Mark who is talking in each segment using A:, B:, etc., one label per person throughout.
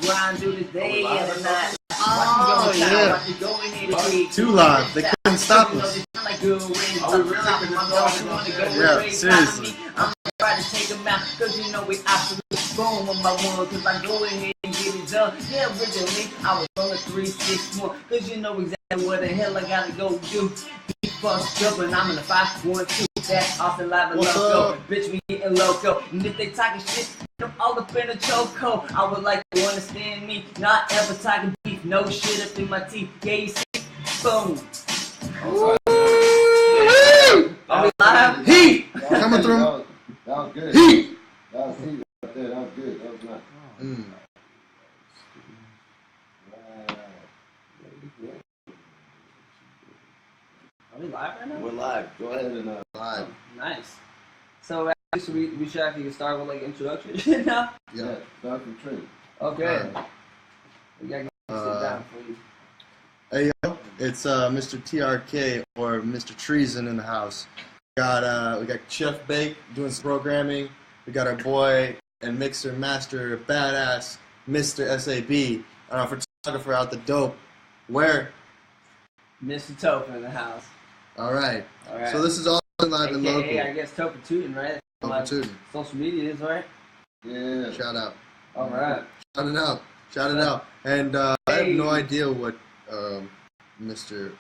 A: grind through the day and the night.
B: Oh, yeah. Too live. They couldn't stop us. Yeah, seriously.
A: I'm trying to take them out, cause you know we absolute boom on my one, cause I go ahead and get it done. Yeah, originally I was on a 361, cause you know exactly what the hell I gotta go do. Be fucked up and I'm in a 512. That's Austin live and loco. Bitch, we getting loco. And if they talking shit, I'm all up in a chokehold. I would like to understand me, not ever talking beef, no shit up in my teeth. Yeah, you see? Boom. Are we live?
B: Heat! Coming through.
C: That was good.
B: Heat!
C: That was heat right there. That was good. That was nice.
A: Are we live right now?
C: We're live. Go ahead and
B: Live.
A: Nice. So we should actually start with like introduction now.
C: yeah, start from Trey.
A: Okay. We gotta go sit down for you.
B: Hey yo, it's Mr. TRK or Mr. Treason in the house. We got Chef Bake doing some programming. We got our boy and mixer master badass Mr. SAB, our photographer out the dope. Where?
A: Mr. Topa in the house.
B: All right.
A: Alright.
B: So this is all live and local.
A: I guess Topa Tootin', right?
B: Topa Tootin'.
A: Social media is, right?
C: Yeah.
B: Shout out.
A: Alright.
B: Shout it out. Shout it out. And I have no idea what Mr.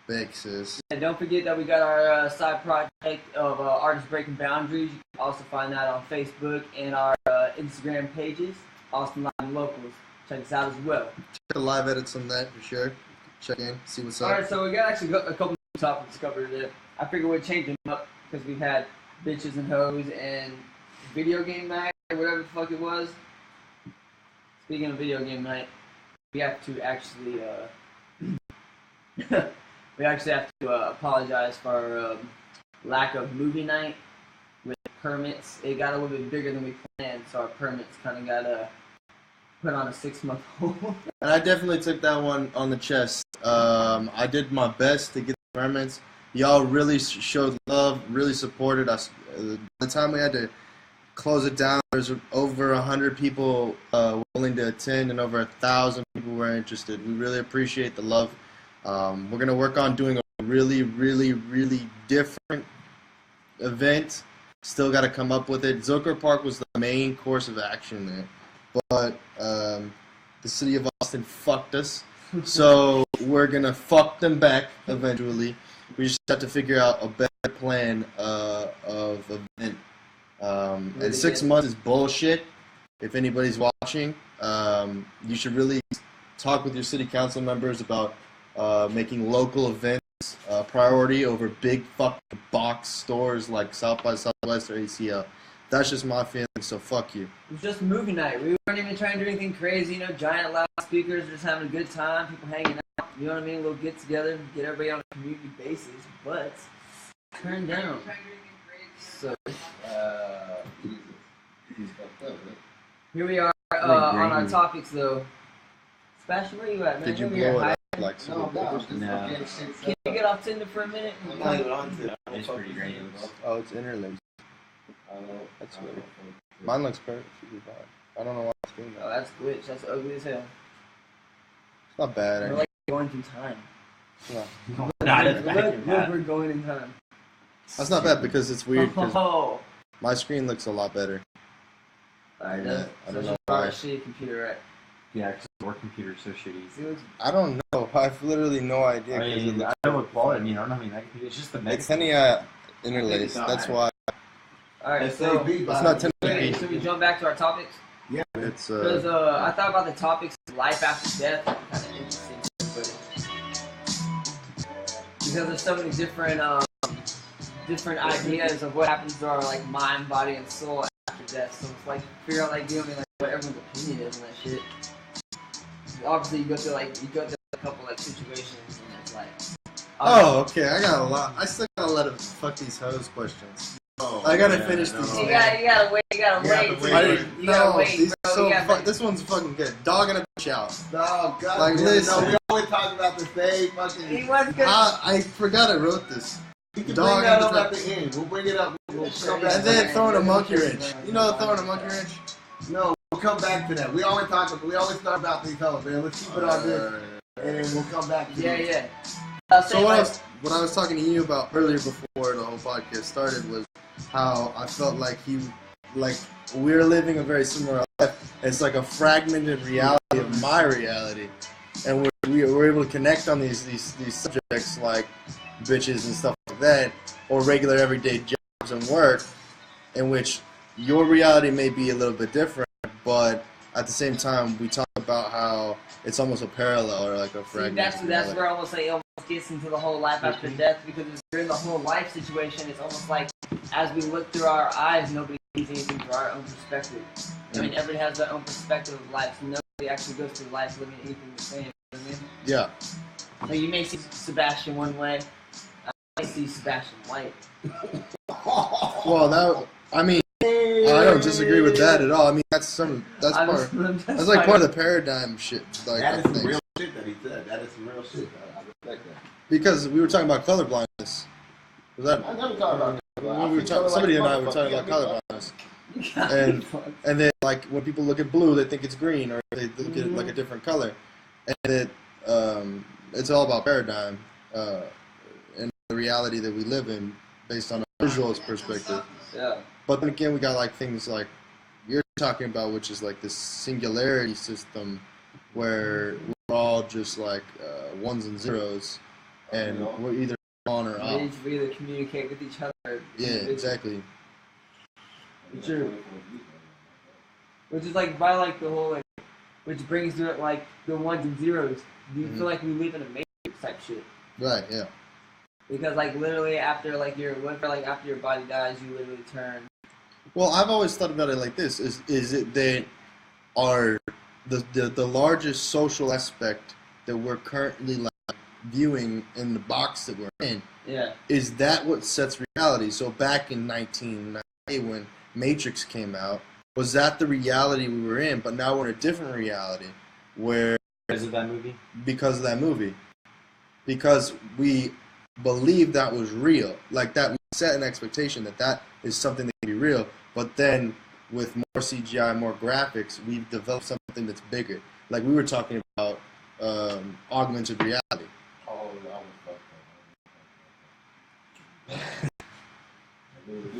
B: Bakes is.
A: And don't forget that we got our side project of Artists Breaking Boundaries. You can also find that on Facebook and our Instagram pages, Austin Live and Locals. Check us out as well.
B: Check the live edits on that for sure. Check in, see what's up.
A: Alright, so we got actually a couple of topics covered today. I figured we'd change them up because we've had bitches and hoes and video game night, or whatever the fuck it was. Speaking of video game night, we have to actually apologize for our lack of movie night with permits. It got a little bit bigger than we planned, so our permits kind of got put on a 6-month hold. And
B: I definitely took that one on the chest. I did my best to get the permits. Y'all really showed love, really supported us. By the time we had to close it down, there's over 100 people willing to attend and over 1,000 people were interested. We really appreciate the love. We're going to work on doing a really, really, really different event. Still got to come up with it. Zucker Park was the main course of action there. But the city of Austin fucked us. So we're going to fuck them back eventually. We just have to figure out a better plan of event. And 6 months is bullshit. If anybody's watching, you should really talk with your city council members about making local events a priority over big fucking box stores like South by Southwest or ACL. That's just my feeling, so fuck you.
A: It was just movie night. We weren't even trying to do anything crazy, you know, giant loud speakers, just having a good time, people hanging out, you know what I mean, a little get together, get everybody on a community basis, but turn down. So, here we are on our topics though. Sebastian, where you at, man?
B: Did you blow it up like so?
C: No.
A: Can you get off Tinder for a minute?
D: It's pretty great.
B: Oh, it's interlaced. That's weird. Mine looks perfect. I don't know why it's doing that.
A: Oh, that's glitch. That's ugly as hell.
B: It's not bad.
A: We're like going through time.
B: No.
A: Look, we're going in time.
B: That's not bad because it's weird.
A: Oh.
B: My screen looks a lot better.
A: Alright,
B: Yeah, I don't know
A: our
B: why.
A: shitty computer, right?
D: Yeah, because our computer's so shitty.
B: I don't know. I have literally no idea.
D: I mean, I know what quality, I don't mean, it's just the
B: It's
D: next.
B: Tenia interlaced. That's why.
A: Alright, so
B: It's not 1080p.
A: should we jump back to our topics?
C: Yeah.
B: It's
A: Because I thought about the topics life after death. Kind of interesting, but because there's so many different ideas of what happens to our like mind, body, and soul after death. So it's like figure out like what everyone's opinion is on that shit. Obviously, you go through a couple like situations, and it's like.
B: oh, okay. I got a lot. I still gotta let him fuck these hose questions.
C: Oh,
B: I gotta finish these.
A: You gotta wait. You gotta wait. You gotta wait,
B: these
A: bro.
B: are so
A: You gotta-
B: this one's fucking good. Dog and a bitch out.
C: Oh, God.
B: Like, listen.
C: No, we always talk about the same fucking.
A: He was good.
B: I forgot I wrote this.
C: We can
B: Dog
C: bring that
B: and
C: up
B: the
C: at the end. We'll bring it up. We'll come back
B: And then throwing a monkey wrench. You know throwing a monkey wrench?
C: No, We'll come back to that. We always talk about these fellas, man. Let's keep it on this, and then we'll come back to it.
A: Yeah.
B: So what I was talking to you about earlier before the whole podcast started was how I felt like we're living a very similar life. It's like a fragmented reality of my reality, and we're able to connect on these subjects like bitches and stuff like that, or regular everyday jobs and work, in which your reality may be a little bit different, but at the same time we talk about how it's almost a parallel or like a fragmented
A: See, that's where almost like it almost gets into the whole life after death, because during the whole life situation, it's almost like as we look through our eyes, nobody sees anything through our own perspective. I mean, everybody has their own perspective of life, so nobody actually goes through life living anything the same. You know what I mean?
B: Yeah.
A: So you may see Sebastian one way, I might see Sebastian white.
B: Well, I don't disagree with that at all. I mean, that's like part of the paradigm shit. Like,
C: That is some real shit that he said. That is some real shit. I respect that.
B: Because we were talking about colorblindness. Was that?
C: I never talked about that.
B: Somebody and I were talking about colorblindness. And then, like, when people look at blue, they think it's green, or they look at like a different color. And it's all about paradigm and the reality that we live in based on a visualist perspective.
A: Yeah.
B: But then again, we got like things like you're talking about, which is like this singularity system where we're all just like ones and zeros, and we're either on or off.
A: We either communicate with each other.
B: Yeah, exactly.
A: Which is like by like the whole which brings to it like the ones and zeros. Do you feel like we live in a matrix type shit?
B: Right. Yeah.
A: Because like literally after after your body dies, you literally turn.
B: Well, I've always thought about it like this: is it that are the largest social aspect that we're currently like viewing in the box that we're in?
A: Yeah.
B: Is that what sets reality? So back in 1998 when Matrix came out, was that the reality we were in? But now we're in a different reality where
D: Because of that movie?
B: Because of that movie. Because we believe that was real. Like that we set an expectation that is something that can be real. But then with more CGI, more graphics, we've developed something that's bigger. Like we were talking about augmented reality.
C: Oh, that was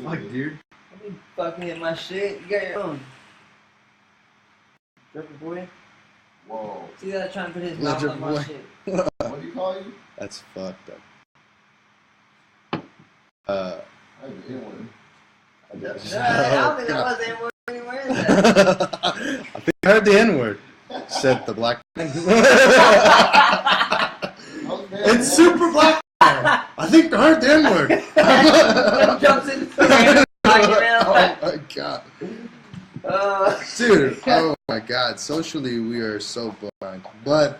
D: Fuck, dude.
A: I be fucking hit my shit. You got your own. Dripper boy.
C: Whoa.
A: See that trying to put his
B: Little
A: mouth on
B: dripper
A: my
B: boy.
A: shit.
C: What do you call you?
B: That's fucked up.
C: I ain't the N-word. I guess.
A: I don't think there was anyone anywhere in that.
B: I think I heard the N-word, said the black man. It's super black. I think I heard the N-word.
A: Jumps in the
B: Oh my god. Dude, oh my god. Socially, we are so blind. But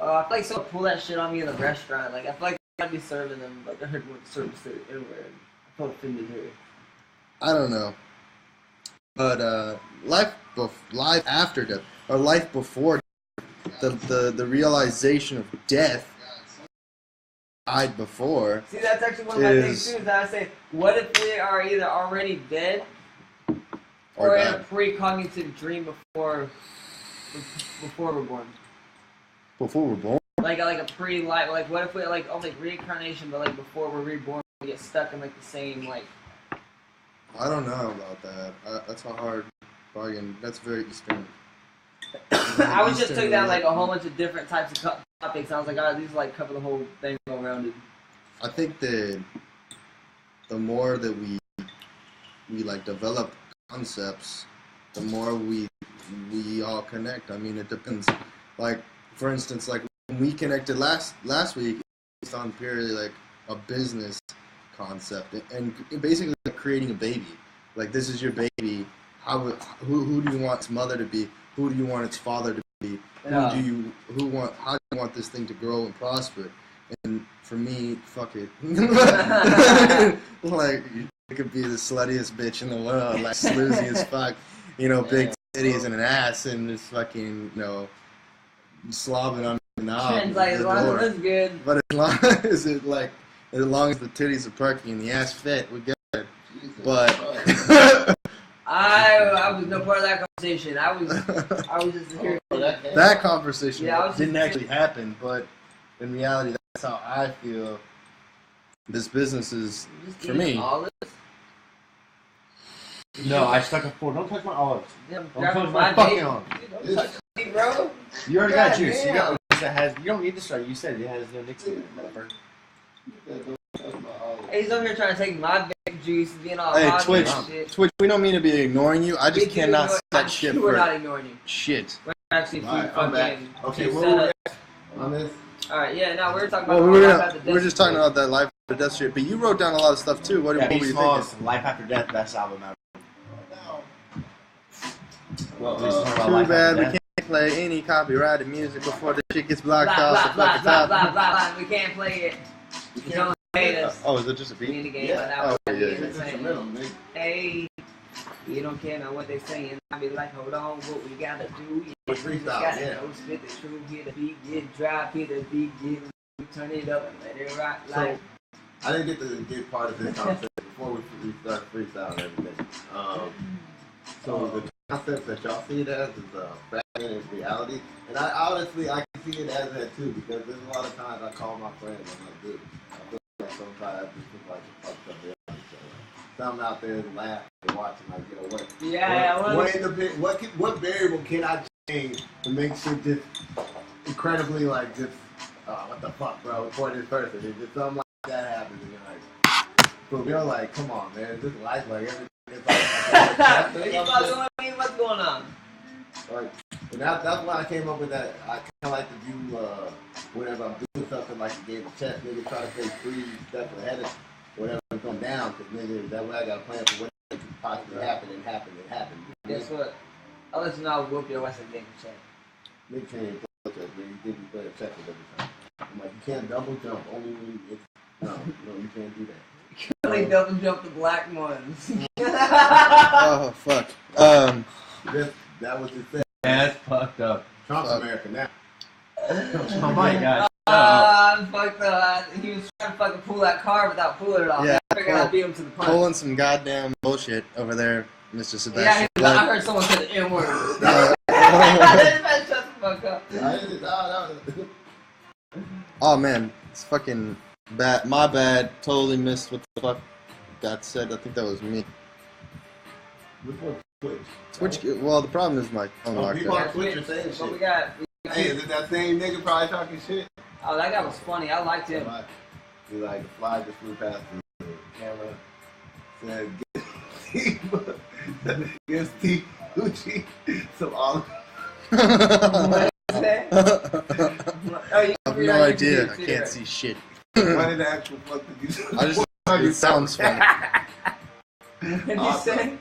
A: I feel like someone pulled that shit on me in a restaurant. Like, I feel like I'd be serving them. Like, I heard one service to anywhere. I felt offended here.
B: I don't know. But life after death, or life before death, the realization of death died before.
A: See, that's actually one of my things too. Is that I say, what if we are either already dead or in a precognitive dream before we're born?
B: Before we're born?
A: Like a pre-life. Like, what if we almost like reincarnation, but like before we're reborn, we get stuck in like the same like.
B: I don't know about that. That's a hard bargain. That's very Eastern.
A: I was just took down like a whole bunch of different types of topics. I was like, these like cover the whole thing all around it.
B: I think that the more that we like develop concepts, the more we all connect. I mean, it depends. Like, for instance, like when we connected last week, it's on purely like a business concept and basically like creating a baby. Like, this is your baby. Who do you want its mother to be? Who do you want its father to be?
A: Yeah.
B: How do you want this thing to grow and prosper? And for me, fuck it. Like, it could be the sluttiest bitch in the world, like sleazy as fuck, big titties and an ass and just fucking, slobbing on the knob.
A: Trends like as long as it looks good.
B: But as long as the titties are perky and the ass fit, we're good. But
A: I was no part of that conversation. I was just here.
B: That conversation
A: Yeah, I was
B: didn't
A: just-
B: actually happen, but in reality, that's how I feel. This business is
A: Just
B: for
A: eating
B: me.
A: olives.
D: No, I stuck a fork. Don't touch my olives.
A: Yeah,
D: Don't touch my fucking olives.
A: Don't touch me, bro.
D: You already got
A: God
D: juice. You
A: damn.
D: got that has. You don't need to start. You said it has no nicotine, motherfucker.
A: Hey, he's over here trying to take my big juice, being all
B: Hey,
A: hot
B: Twitch,
A: and shit.
B: Twitch, we don't mean to be ignoring you. I just
A: We do
B: cannot
A: ignore-
B: set shit
A: We're
B: for
A: not ignoring you.
B: shit.
A: We're actually
C: Alright, I'm back.
A: fucking.
C: Okay,
A: set
C: where we
A: up.
C: at on this?
A: Alright, yeah, no, we're talking
B: Well,
A: about.
B: we
A: Life
B: were,
A: After
B: we were
A: Death
B: just talking
A: shit.
B: about that life after death shit, but you wrote down a lot of stuff too. What,
D: Yeah,
B: what were
D: Be
B: you
D: Small,
B: thinking?
D: Life After Death, best album ever. Well,
B: Too bad we can't play any copyrighted music before the shit gets blocked
A: Blah,
B: off
A: blah,
B: the
A: blah,
B: fucking
A: blah,
B: top.
A: blah, blah, blah. We can't play it. You don't hate us.
B: Oh, is it just a
A: In
B: beat?
A: the game,
C: Yeah.
A: but that
B: Oh,
A: was
B: yeah,
A: the
B: yeah.
C: Instrumental, nigga.
A: Hey, you don't care about what they saying. I be like, hold on, what we gotta do? You just
C: Freestyle,
A: gotta
C: yeah.
A: know, spit the truth, hear the beat get dry, hear the beat get, turn it up and let it rock like.
C: I didn't get to get part of this conversation before we start freestyling and everything. So the concept that y'all see it as is fragmented reality, and I honestly I can see it as that too, because there's a lot of times I call my friends and I'm like, dude, I feel like sometimes I just feel like a fucked up reality show. Some out there laugh and watching like, you know what?
A: Yeah,
C: What variable can I change to make shit just incredibly like just what the fuck, bro? For this person, it's just something like that happens, and you're like, so they're like, come on, man, it's just life, like everything is like,
A: What's going on?
C: like, and that's why I came up with that. I kind of like to do whenever I'm doing something like a game of chess, nigga, try to stay 3 steps ahead of whatever come down, because nigga, that way I got a plan for what could possibly happen and happen and happen.
A: Guess what? I'll let you know I'll whoop your Western game check.
C: Nigga can't play chess, but you think you play a chess every time. I'm like, you can't double jump, only when it's, no, you can't do that.
A: They double jump the black ones.
B: Oh, fuck.
C: That was just said.
D: That's fucked up.
C: Trump's America now.
D: Oh my god.
A: I'm fucked up. He was trying to fucking pull that car without pulling it off.
B: Yeah,
A: I figured I'd beat him to the punch.
B: Pulling some goddamn bullshit over there, Mr.
A: Yeah,
B: Sebastian.
A: I heard someone say the N word.
B: Uh,
A: Shut the fuck up.
B: Oh man, it's fucking bad. My bad. Totally missed what the fuck got said. I think that was me.
C: Which one? Twitch.
B: Twitch. Well, the problem is my phone
C: Oh,
B: locked
C: people
B: up.
C: on Twitch are saying
A: What we
C: shit.
A: got?
C: Hey, is it that same nigga probably talking shit?
A: Oh, that guy was funny. I liked him.
C: He like, the fly just flew past the camera. Said, give Steve Gucci some olive.
A: What is that? Oh, you
B: I have
A: can
B: no
A: read on
B: idea.
A: YouTube
B: I
A: too,
B: can't
A: right?
B: see shit.
C: What in the actual fuck did you say?
B: I just. It sounds funny.
A: What did you
C: Awesome.
A: say?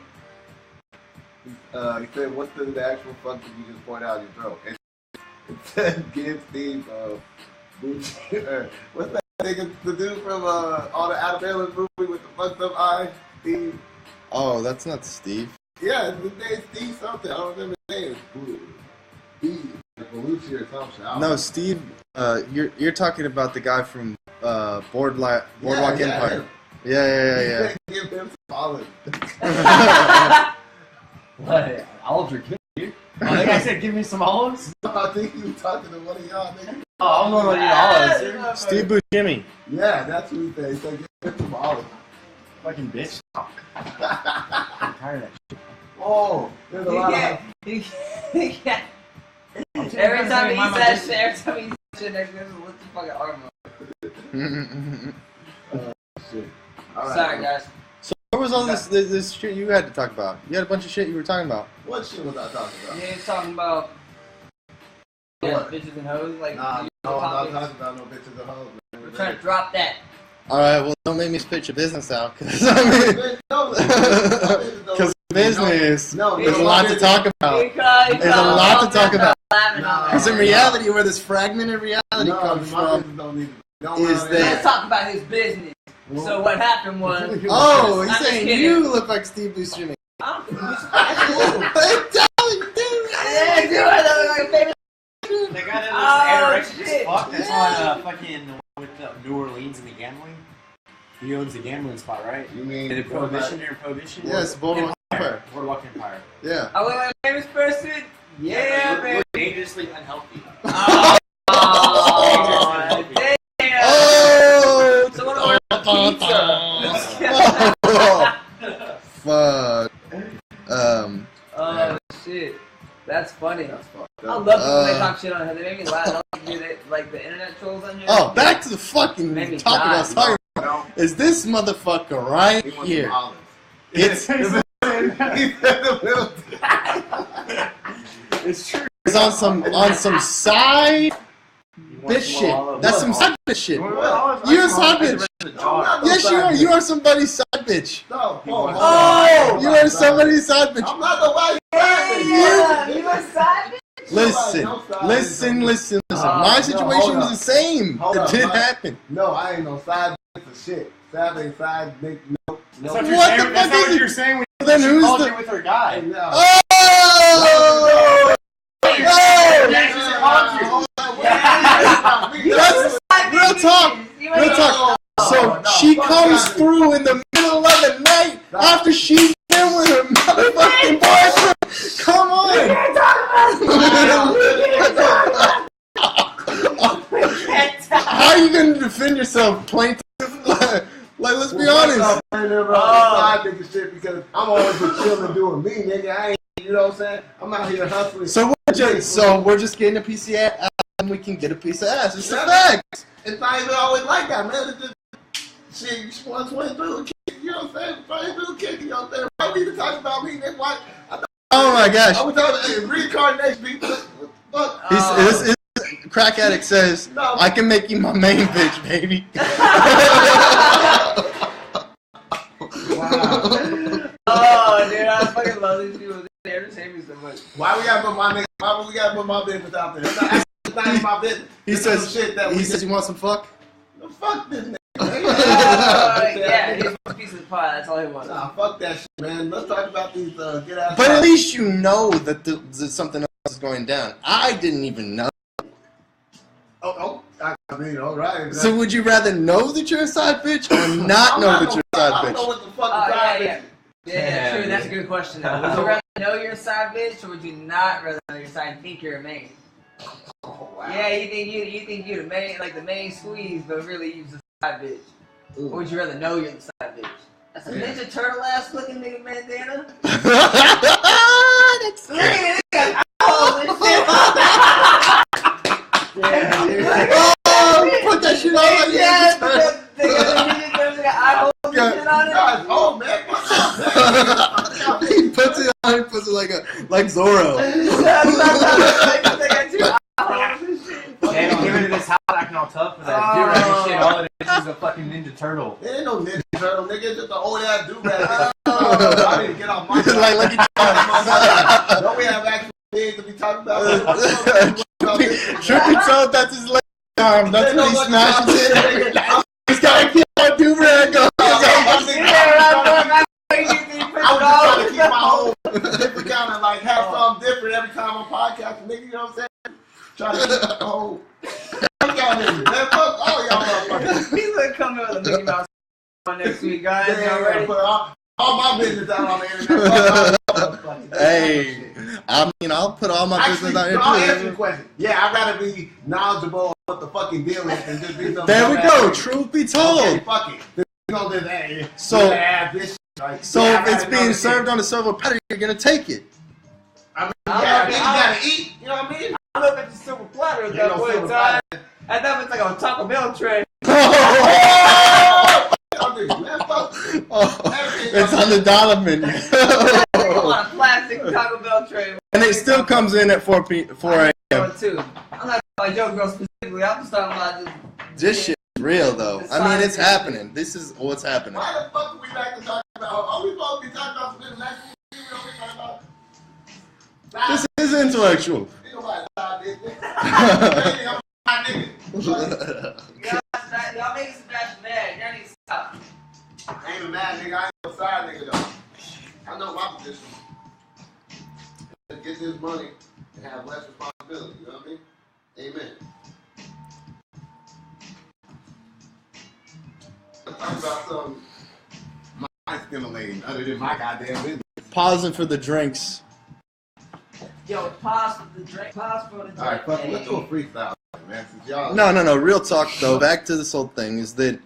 C: He said, what the actual fuck did you just point out your throat? It said, give Steve Gucci. What's that nigga, the dude from all the Adam Sandler movie with the fucked up eyes? Steve.
B: Oh, that's not Steve.
C: Yeah, his name's Steve something. I don't remember his name. Steve Belushi or some shit. I don't
B: No,
C: know.
B: Steve. You're talking about the guy from Boardwalk Empire.
C: him.
B: Yeah.
C: Give him some olives.
D: What? Olives are good, dude. Oh, that guy said, give me some olives?
C: I think he was talking to one of y'all niggas.
D: Oh, I'm going to eat olives, dude.
B: Steve Buscemi.
C: Yeah, that's who he said. He said, give him some olives.
D: Fucking bitch. I'm tired of that shit.
C: Oh, there's a lot of...
A: He can't. Every time he says shit, next to lift the fucking arm up.
C: Shit. All right.
A: Sorry, guys.
B: So what was all this shit you had to talk about? You had a bunch of shit you were talking about.
C: What shit was I talking about?
A: Yeah, he's talking about
C: What?
A: bitches and hoes. Like,
C: Nah,
A: you
C: no, I'm not
A: topics.
C: talking about no bitches or hoes.
A: We're trying to drop that.
B: All right, well, don't make me spit your business out, because business.
C: No,
B: There's a lot to talk about. There's a lot to talk about. Because in reality, where this fragmented reality comes from is
A: Let's
B: that.
A: talk about his business. So what happened was,
B: Oh,
A: I'm
B: he's
A: just
B: saying
A: kidding.
B: you look like Steve Buscemi.
A: I don't think we should.
B: I'm telling you,
A: Yeah,
B: dude.
A: you are the famous.
D: The guy that
A: Oh,
D: looks anorexic
A: shit.
D: as fuck, that's
B: Yeah.
D: on fucking with New Orleans and the gambling. He owns the gambling spot, right?
C: You mean
D: The Prohibition or Prohibition?
B: Yes, Boardwalk Empire.
D: Boardwalk Empire.
B: Yeah.
A: I look like a famous person? Yeah,
D: We're
A: baby.
D: dangerously unhealthy.
A: Oh, damn.
B: Oh!
A: Someone ordered pizza.
B: Fuck.
A: Oh, shit. That's funny.
C: That's fucked
A: I
C: up.
A: love it when they talk shit on here. They make me laugh. I like to do that, like the internet trolls on here.
B: Oh, back to the fucking
A: Made me
B: topic I was talking
C: No.
B: about. Is this motherfucker right
C: He wants some
B: here?
C: olives.
B: It's
C: He said the middle.
D: It's true.
B: it's on some side bitch shit. That's some side bitch shit. You're a side bitch. Yes, you are. You are somebody's side bitch.
C: No.
A: Oh!
B: You are somebody's side bitch.
C: I'm not the white
A: Yeah, you a side bitch?
B: Listen. My situation was the same.
C: Hold
B: It
C: up,
B: did
C: hold up.
B: happen.
C: No, I ain't no side bitch for shit. Side ain't side bitch. No.
D: That's
B: What
D: what
B: the
D: you're saying.
B: fuck
D: That's not
B: is
D: what
B: it?
D: you're saying when
B: Then
D: she
B: who's
D: called
B: the-
D: you with her guy.
C: No.
B: Oh! That's real talk. Real talk. So she comes through in the middle of the night after she's been with her motherfucking boyfriend. Come on. How are you gonna defend yourself, plaintiff? Like, let's be honest.
C: Side nigga shit because I'm always just chilling doing me, nigga. I ain't, you know what I'm saying? I'm out here hustling.
B: So we're just getting a piece of ass and we can get a piece of ass. It's a fact.
C: It's not even always like that, man. It's just shit. You just want 22 kids, you know what I'm saying? 22 kids, you know what I'm saying? Why we even talking about me? That's why.
B: Oh my gosh.
C: I was talking about reincarnation people. Fuck.
B: This crack addict says,
C: No.
B: I can make you my main bitch, baby.
C: Wow.
A: Oh, dude, I fucking love these people. They entertain me so much.
C: Why we gotta put my nigga? Why we gotta put my business out there? It's not even my business.
B: He
C: It's some
B: says,
C: shit that
B: he says, you want some fuck?
C: fuck this nigga.
A: Yeah, he's a piece of the pie. That's all he wants.
C: Nah, fuck that shit, man. Let's talk about these get out.
B: But at least you know that that something else is going down. I didn't even know.
C: I mean, all right.
B: So would you rather know that you're a side bitch or not know that you're a
C: I
B: side
C: don't know
B: bitch?
C: what the fuck
A: Oh,
C: a side
A: yeah.
C: bitch.
A: Yeah, true. That's a good question, though. Would you rather know you're a side bitch, or would you not rather know you're a side and think you're a main?
C: Oh, wow.
A: Yeah, you think you're the main, like the main squeeze, but really you're the side bitch. Or would you rather know you're the side bitch? That's a Ninja Turtle ass looking nigga bandana.
B: That's
A: Look at it, he got eyeballs and shit.
C: Yeah, dude.
B: Oh, put that shit on like
A: Yeah,
B: Ninja Turtle.
A: they got eyeballs and shit on it.
C: God, oh man, fuck up, man.
B: He puts it on. He puts it like Zorro.
A: They got two eyeballs and shit.
D: Hey, don't give it to this house acting all tough for that dude right shit. All it is a fucking Ninja Turtle.
C: It ain't no Ninja Turtle, nigga. It's just an old ass dude rag. I need to get off my
B: Like Lucky Charms.
C: Don't we have actual things to be talking about?
B: Trippy told that's his leg arm. That's what he smashes it. He's got to keep my do-rag on.
C: I'm trying to keep my whole different kind of like have something different every time I'm podcasting, nigga. You know what I'm saying? Trying to keep the whole. Fuck y'all niggas, man. Fuck all y'all motherfuckers.
A: He's gonna come in with a Mickey Mouse on next week, guys.
C: Yeah,
A: Y'all ready?
C: put all my business out on the internet. Fuck all y'all.
B: Hey, I mean, I'll put all my business out
C: Actually, I'll answer
B: here
C: the question. Yeah, I'd rather be knowledgeable on what the fucking deal is than just be some.
B: There we
C: dumbass
B: go.
C: nigga.
B: Truth be
C: Okay,
B: told.
C: fuck it. You know, just, hey,
B: So-
C: you gotta have this shit, right?
B: So
C: Yeah, I
B: if
C: gotta
B: it's
C: know
B: being
C: this
B: served
C: shit.
B: on a silver platter, you're gonna take it.
C: I mean,
A: I
C: yeah,
A: love it.
C: niggas gotta eat. You know what I mean?
A: I look at the silver platter at
C: Ain't
A: that
C: no
A: point in
C: silver
A: time.
C: platter.
A: I thought it was like a Taco Bell tray.
C: Y'all niggas, man, fuck.
B: It's on the dollar menu.
A: On a plastic Taco Bell tray.
B: And it still comes in at 4 a.m.
A: Too. I'm not talking about Joe Girl specifically. I'm just talking about just.
B: This shit is real, though. I mean, it's happening. This is what's happening.
C: Why the fuck are we back to talking about? Are we supposed to be talking about some international shit? We don't be talking about.
B: This is intellectual.
C: Ain't nobody side nigga. I'm a nigga.
A: Y'all making Sebastian mad. Y'all need to stop.
C: I ain't a mad nigga. I ain't no side nigga though. I know my position. Get this money and have less responsibility. You know what I mean? Amen. Let's talk about some my stimulating other than my goddamn business.
B: pausing for the drinks.
A: Yo, pause for the drink. Pause for the drink.
C: Alright, fuck it. Let's do a freestyle, man. Since y'all.
B: No. Real talk though. Back to this whole thing is that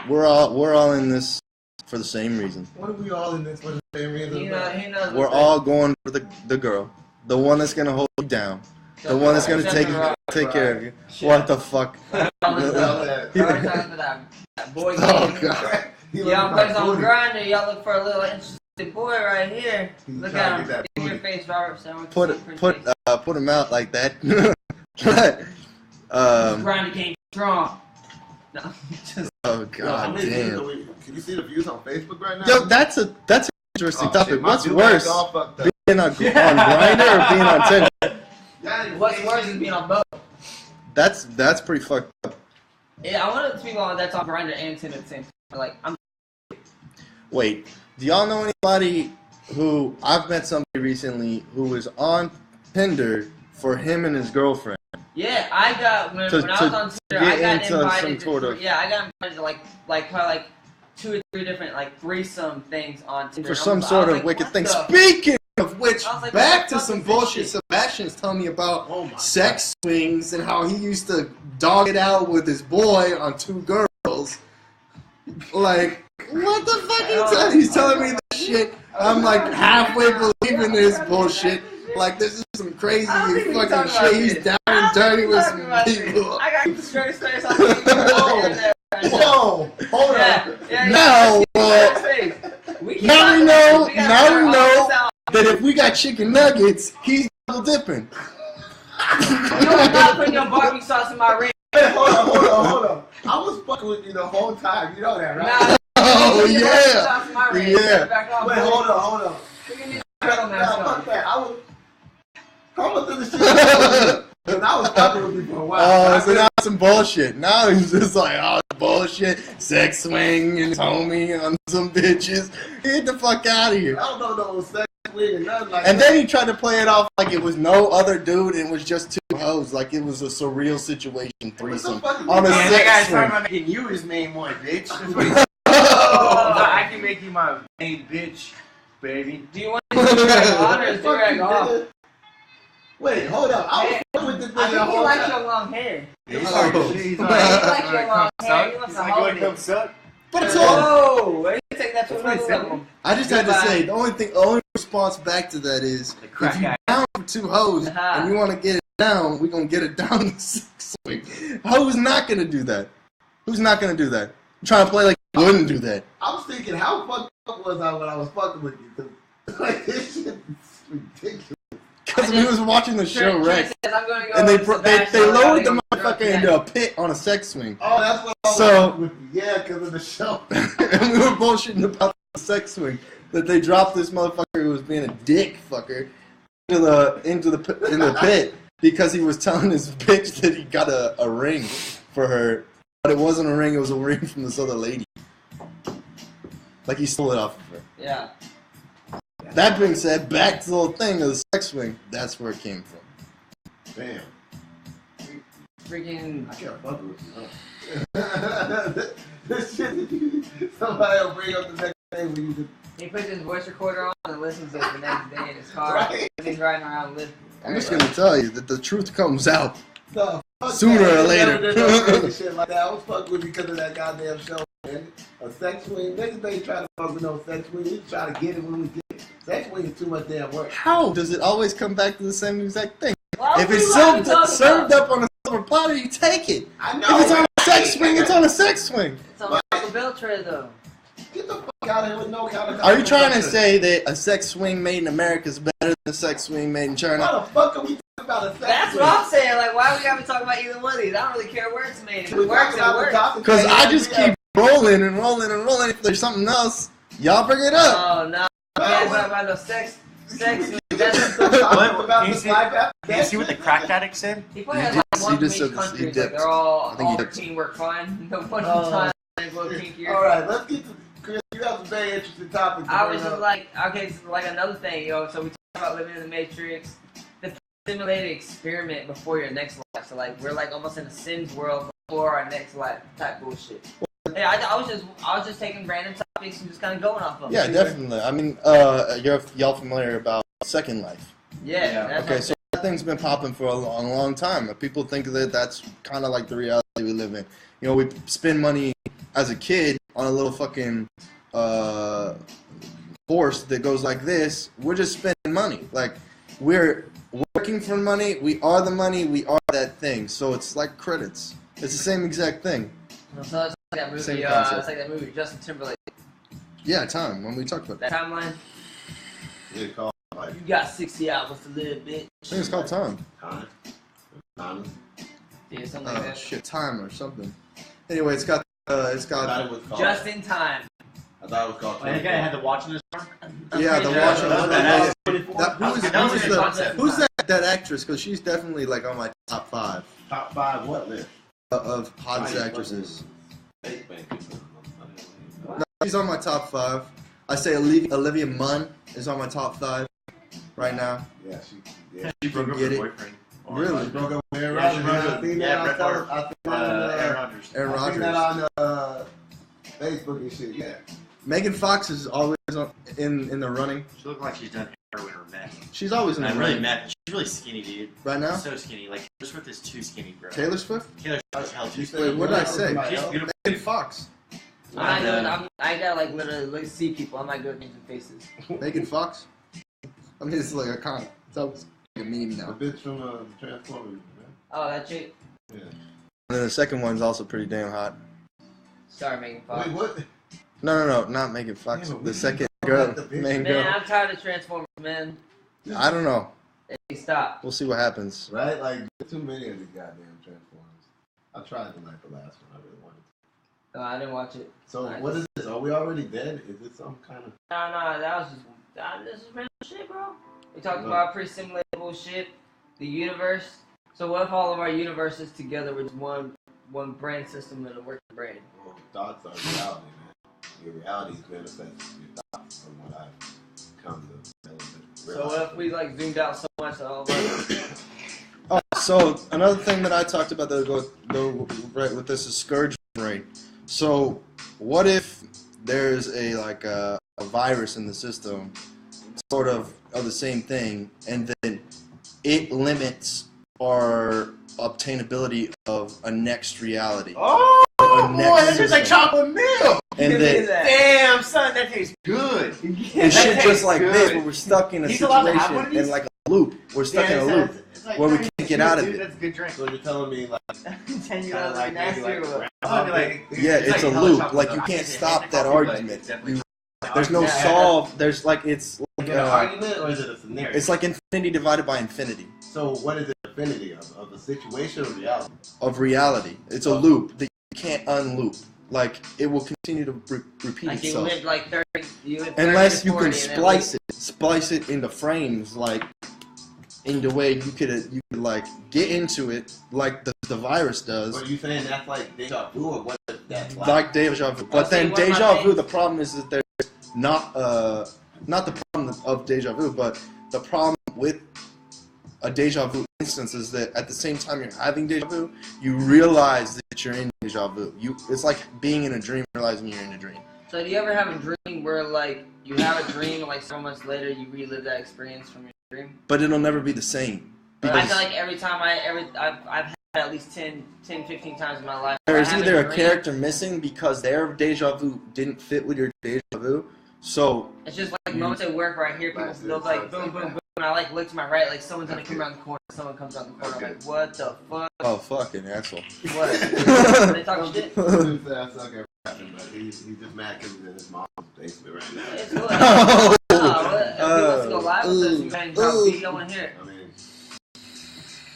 B: we're all in this for the same reason.
C: What are we all in this for the same reason?
A: He knows
B: We're all going for the girl, the one that's gonna hold you down, the one that's gonna take care of you. What the fuck?
A: That boy
B: Oh
A: game.
B: god.
A: Y'all plays on Grindr. Y'all look for a little interesting boy right here. Look at him. In your face, Robert.
B: Put him out like that.
A: Grindr game strong. No, just.
B: Oh god damn.
C: Can you see the views on Facebook right now?
B: Yo, that's an interesting topic.
C: Shit,
B: What's
C: my
B: worse,
C: all fucked up.
B: being on Grindr or being on Tinder?
A: What's worse is being on both.
B: That's pretty fucked up.
A: Yeah, I want to speak on that's on Grindr and Tinder at the same time. Like, I'm.
B: Wait, do y'all know anybody who I've met somebody recently who was on Tinder for him and his girlfriend?
A: Yeah, I got when I was on Tinder, I got invited to probably 2 or 3 different threesome things on Tinder.
B: For some sort of wicked thing. Speaking of which,
A: like,
B: back to some bullshit. Sebastian's telling me about sex swings and how he used to dog it out with his boy on 2 girls. Like, what the fuck he's telling me this shit? I'm like halfway believing this bullshit. Like, this is some crazy fucking shit. He's down and dirty with some people.
A: I got the straight face on
C: Whoa! Hold on.
B: Now we know that if we got chicken nuggets, he's double dipping.
A: You are not putting your barbecue sauce in my ring.
C: Hey, hold on. I was fucking with you the whole time. You know that, right?
B: Oh yeah.
C: Wait, hold on.
A: Fuck
C: that. I was coming through the shit. Cause I was fucking with you for a while.
B: Oh, so now some bullshit. Now he's just like, oh, bullshit, sex swing and homie on some bitches. Get the fuck out of here.
C: I don't know no sex swing and nothing like
B: And
C: that.
B: then he tried to play it off like it was no other dude and it was just 2 hoes, like it was a surreal situation threesome on a
D: That
B: sex
D: guy's
B: swing.
D: talking about making you his main one, bitch. That's what he's I can make you my main bitch, baby.
A: Do you want to do rag on or do rag off?
C: Wait, hold up. I was fucking with this
A: I
C: nigga the
A: think he
C: whole
A: likes
C: time.
A: your long hair.
D: He's
B: Oh.
D: like, he's
A: He likes your long hair. He wants to
D: like, you
A: hold
D: wanna come
A: it.
D: suck?
B: But it's all.
A: Whoa! Why you take that to another level?
B: I just had to say, the only response back to that is,
D: The crack
B: if you
D: guy.
B: down for 2 hoes and you want to get it down, we gonna get it down the sex swing. Who's not gonna do that? Who's not gonna do that? I'm trying to play like you wouldn't do that.
C: I was thinking, how fucked up was I when I was fucking with you? Cause, like, this shit is ridiculous.
B: Because we was watching the show Rex, and they lowered the motherfucker into a pit on a sex swing.
C: Oh, that's what I was
B: So-
C: fucking with you. Yeah, because of the show.
B: And we were bullshitting about the sex swing. That they dropped this motherfucker who was being a dick fucker into the pit because he was telling his bitch that he got a ring for her, but it wasn't a ring, it was a ring from this other lady. Like he stole it off of her.
A: Yeah.
B: That being said, back to the whole thing of the sex swing, that's where it came from.
C: Damn.
A: Freaking.
C: I can't fuck with you. This shit, somebody will bring up the next day when you just.
A: He puts his voice recorder on and listens to it the next day in his car.
C: Right.
A: He's riding around listening.
B: I'm just gonna tell you that the truth comes out.
C: No, fuck
B: Sooner
C: that.
B: or later.
C: Never did no crazy shit like that. I was fucking with you because of that goddamn show, man. A sex swing. Niggas ain't trying to fuck with no sex swing. We try to get it when we get it. Sex swing is too much damn work.
B: How does it always come back to the same exact thing?
A: Well,
B: If it's served up on a silver platter, you take it.
C: I know.
B: If it's on a sex swing, it's on a sex swing.
A: It's on the bill tray though.
C: Get the fuck out of here with no kind of.
B: Are you trying to say that a sex swing made in America is better than a sex swing made in China?
C: Why the fuck are we talking about a sex
A: That's
C: swing?
A: what I'm saying. Like, why we gotta be talking about either one of these? I don't really care where it's made. If
C: We
A: it works,
C: talking
A: it
C: about the
A: works.
C: topic.
B: Because I just keep rolling and rolling and rolling. If there's something else, y'all bring it up.
A: Oh no! I can't talk about no sex. Sex. That's
C: About
D: You
C: this
D: see-
C: life after
D: Can you see what the crack addict said?
A: he probably
B: He
A: has like
B: just-
A: one
B: he
A: from
B: just
A: each
B: said this- he
A: country. Like
B: dipped.
A: they're all
B: I think he dipped.
A: teamwork fine. No one
C: Oh.
A: time. It's a little kinkier.
C: All right, let's get to Chris. You have some very interesting topics. to
A: I was
C: bring
A: just
C: up.
A: like, okay, so like another thing, yo. So we talk about living in the Matrix, the simulated experiment before your next life. So like we're like almost in a Sims world before our next life type bullshit. Yeah, I was just taking random topics and just kind of going off of.
B: Yeah, definitely. I mean, y'all familiar about Second Life?
A: Yeah. That's
B: Okay,
A: what
B: so that thing's been popping for a long, long time. People think that that's kind of like the reality we live in. You know, we spend money as a kid on a little fucking horse that goes like this. We're just spending money. Like, we're working for money. We are the money. We are that thing. So it's like credits. It's the same exact thing.
A: So it's like that movie.
B: Same
A: It's
B: concept.
A: like that movie Justin Timberlake.
B: Yeah, time when we talked about that.
A: That timeline.
C: Yeah, called like
A: You got 60 hours to live, bitch.
B: I think it's called Time.
C: Time.
A: Yeah, something like
B: Oh
A: that.
B: shit, Time or something. Anyway, it's got
C: I thought it was called.
A: Just in time.
C: I thought it was called.
D: Oh, that guy had the watch in his arm?
B: yeah, the watch.
C: That-
B: Who's that actress? Because she's definitely like on my top 5
C: Top 5 what list?
B: of hottest actresses.
C: Hey, man.
B: No, she's on my top 5. I say Olivia Munn is on my top 5 right now.
C: Yeah,
D: She broke up
B: get
D: with her
B: it.
D: boyfriend.
B: Really?
C: She broke up with Aaron
D: Yeah, she
C: Rodgers.
D: broke
C: I
D: up.
C: seen
D: Yeah,
C: that
D: Bret
C: on
D: Favre.
C: I seen that on,
D: Aaron Rodgers.
B: Aaron
C: I seen
B: Rodgers.
C: that on Facebook and shit. Yeah.
B: Megan Fox is always in the running.
D: She looked like she's done heroin or meth.
B: She's always in the
D: Not really
B: running.
D: meth. She's really skinny, dude.
B: Right now?
D: So skinny. Like, Taylor Swift is too skinny, bro.
B: Taylor Swift?
D: Taylor Swift is hell too skinny.
B: Wait, what did I say?
D: She's beautiful.
B: Megan Fox.
A: I gotta like literally see people. I'm not good at names and faces.
B: Megan Fox? I mean, it's like a con. It's always like a meme
C: The
B: now.
C: bitch from Transformers, man.
A: Oh, that chick.
C: Yeah.
B: And then the second one's also pretty damn hot.
A: Sorry, Megan Fox.
C: Wait, what?
B: No, not Megan Fox.
C: Yeah, but
B: The
C: we
B: second
C: talk
B: girl,
C: about the bitch.
B: main
A: Man,
B: girl.
A: I'm tired of Transformers, man.
B: I don't know.
A: Hey, stop.
B: We'll see what happens.
C: Right? Like, too many of these goddamn Transformers. I tried to like the last one. I really wanted to.
A: No, I didn't watch it.
C: So,
A: Nice.
C: what is this? Are we already dead? Is this some kind of...
A: No, that was just this is random shit, bro. We talked
C: No.
A: about pre-simulated bullshit, the universe. So what if all of our universes together were just one brain system and a working brain?
C: Well, thoughts are reality, man. Your reality is manifested in your thoughts from what I've come to realize.
A: So what if we like zoomed out so much that all of us...
B: Oh, so another thing that I talked about that go right with this is scourge rate. So what if there's a virus in the system, sort of the same thing, and then it limits our obtainability of a next reality?
D: Oh,
B: A
D: boy,
B: next
D: that tastes like
B: system.
D: chocolate milk.
B: And
A: Give me
B: then
A: that.
D: Damn, son, that tastes good.
B: it's
D: That
B: shit
D: tastes
B: just like
D: good.
B: this, where we're stuck in a
D: He's allowed to have
B: situation
D: one of
B: in
D: these?
B: like a loop. We're stuck in a loop.
D: It's like,
B: where we
D: that
B: can't
D: is
B: get
D: good,
B: out of
D: dude.
B: it.
D: That's a good drink.
C: So you're telling me, like,
A: 10 years
C: kinda
A: old,
C: like
A: nasty
C: maybe
A: or
C: like...
A: what?
D: Oh, like,
B: Yeah, it's a
D: hella
B: loop.
D: chocolate
B: Like,
D: milk.
B: you
D: I
B: can't
D: say
B: stop
D: hate
B: that
D: coffee, but
B: argument.
D: it's definitely-
B: There's no
A: Yeah.
B: solve. There's like it's
C: Is it an argument or is it a scenario?
B: it's like infinity divided by infinity
C: So what is the infinity of the situation or reality?
B: of reality. It's a loop that you can't unloop. Like it will continue to repeat
A: Like you
B: itself
A: live like 30, you live 30
B: unless
A: to
B: you can
A: 40 and then
B: splice it into frames, like in the way you could like get into it like the virus does.
C: What are you saying? That's like deja vu or what is that
B: Like deja vu. But
A: see,
B: then
A: one of my
B: deja vu,
A: things-
B: the problem is that there's not the problem of deja vu, but the problem with a deja vu instance is that at the same time you're having deja vu, you realize that you're in deja vu. It's like being in a dream, realizing you're in a dream.
A: So do you ever have a dream where like you have a dream and like so months later you relive that experience from your dream?
B: But it'll never be the same.
A: But I
B: Because
A: feel like every time I've had at least 10, 15 times in my life.
B: there's
A: I have
B: either a
A: dream.
B: character missing because their deja vu didn't fit with your deja vu. So
A: It's just like moments at work where I hear people
C: That's
A: they'll
C: it.
A: like boom, boom, boom, and I like look to my right, like someone's gonna come around the corner, someone comes around the corner, I'm like, what the fuck?
B: oh fucking asshole.
A: What? They talk shit?
C: Dude said I suck at rapping, but he's just mad because he's in his mom's basement right now.
A: It's cool.
B: Oh.
A: If he wants to go live with us, you can drop beat, I wanna hear it.
C: I mean,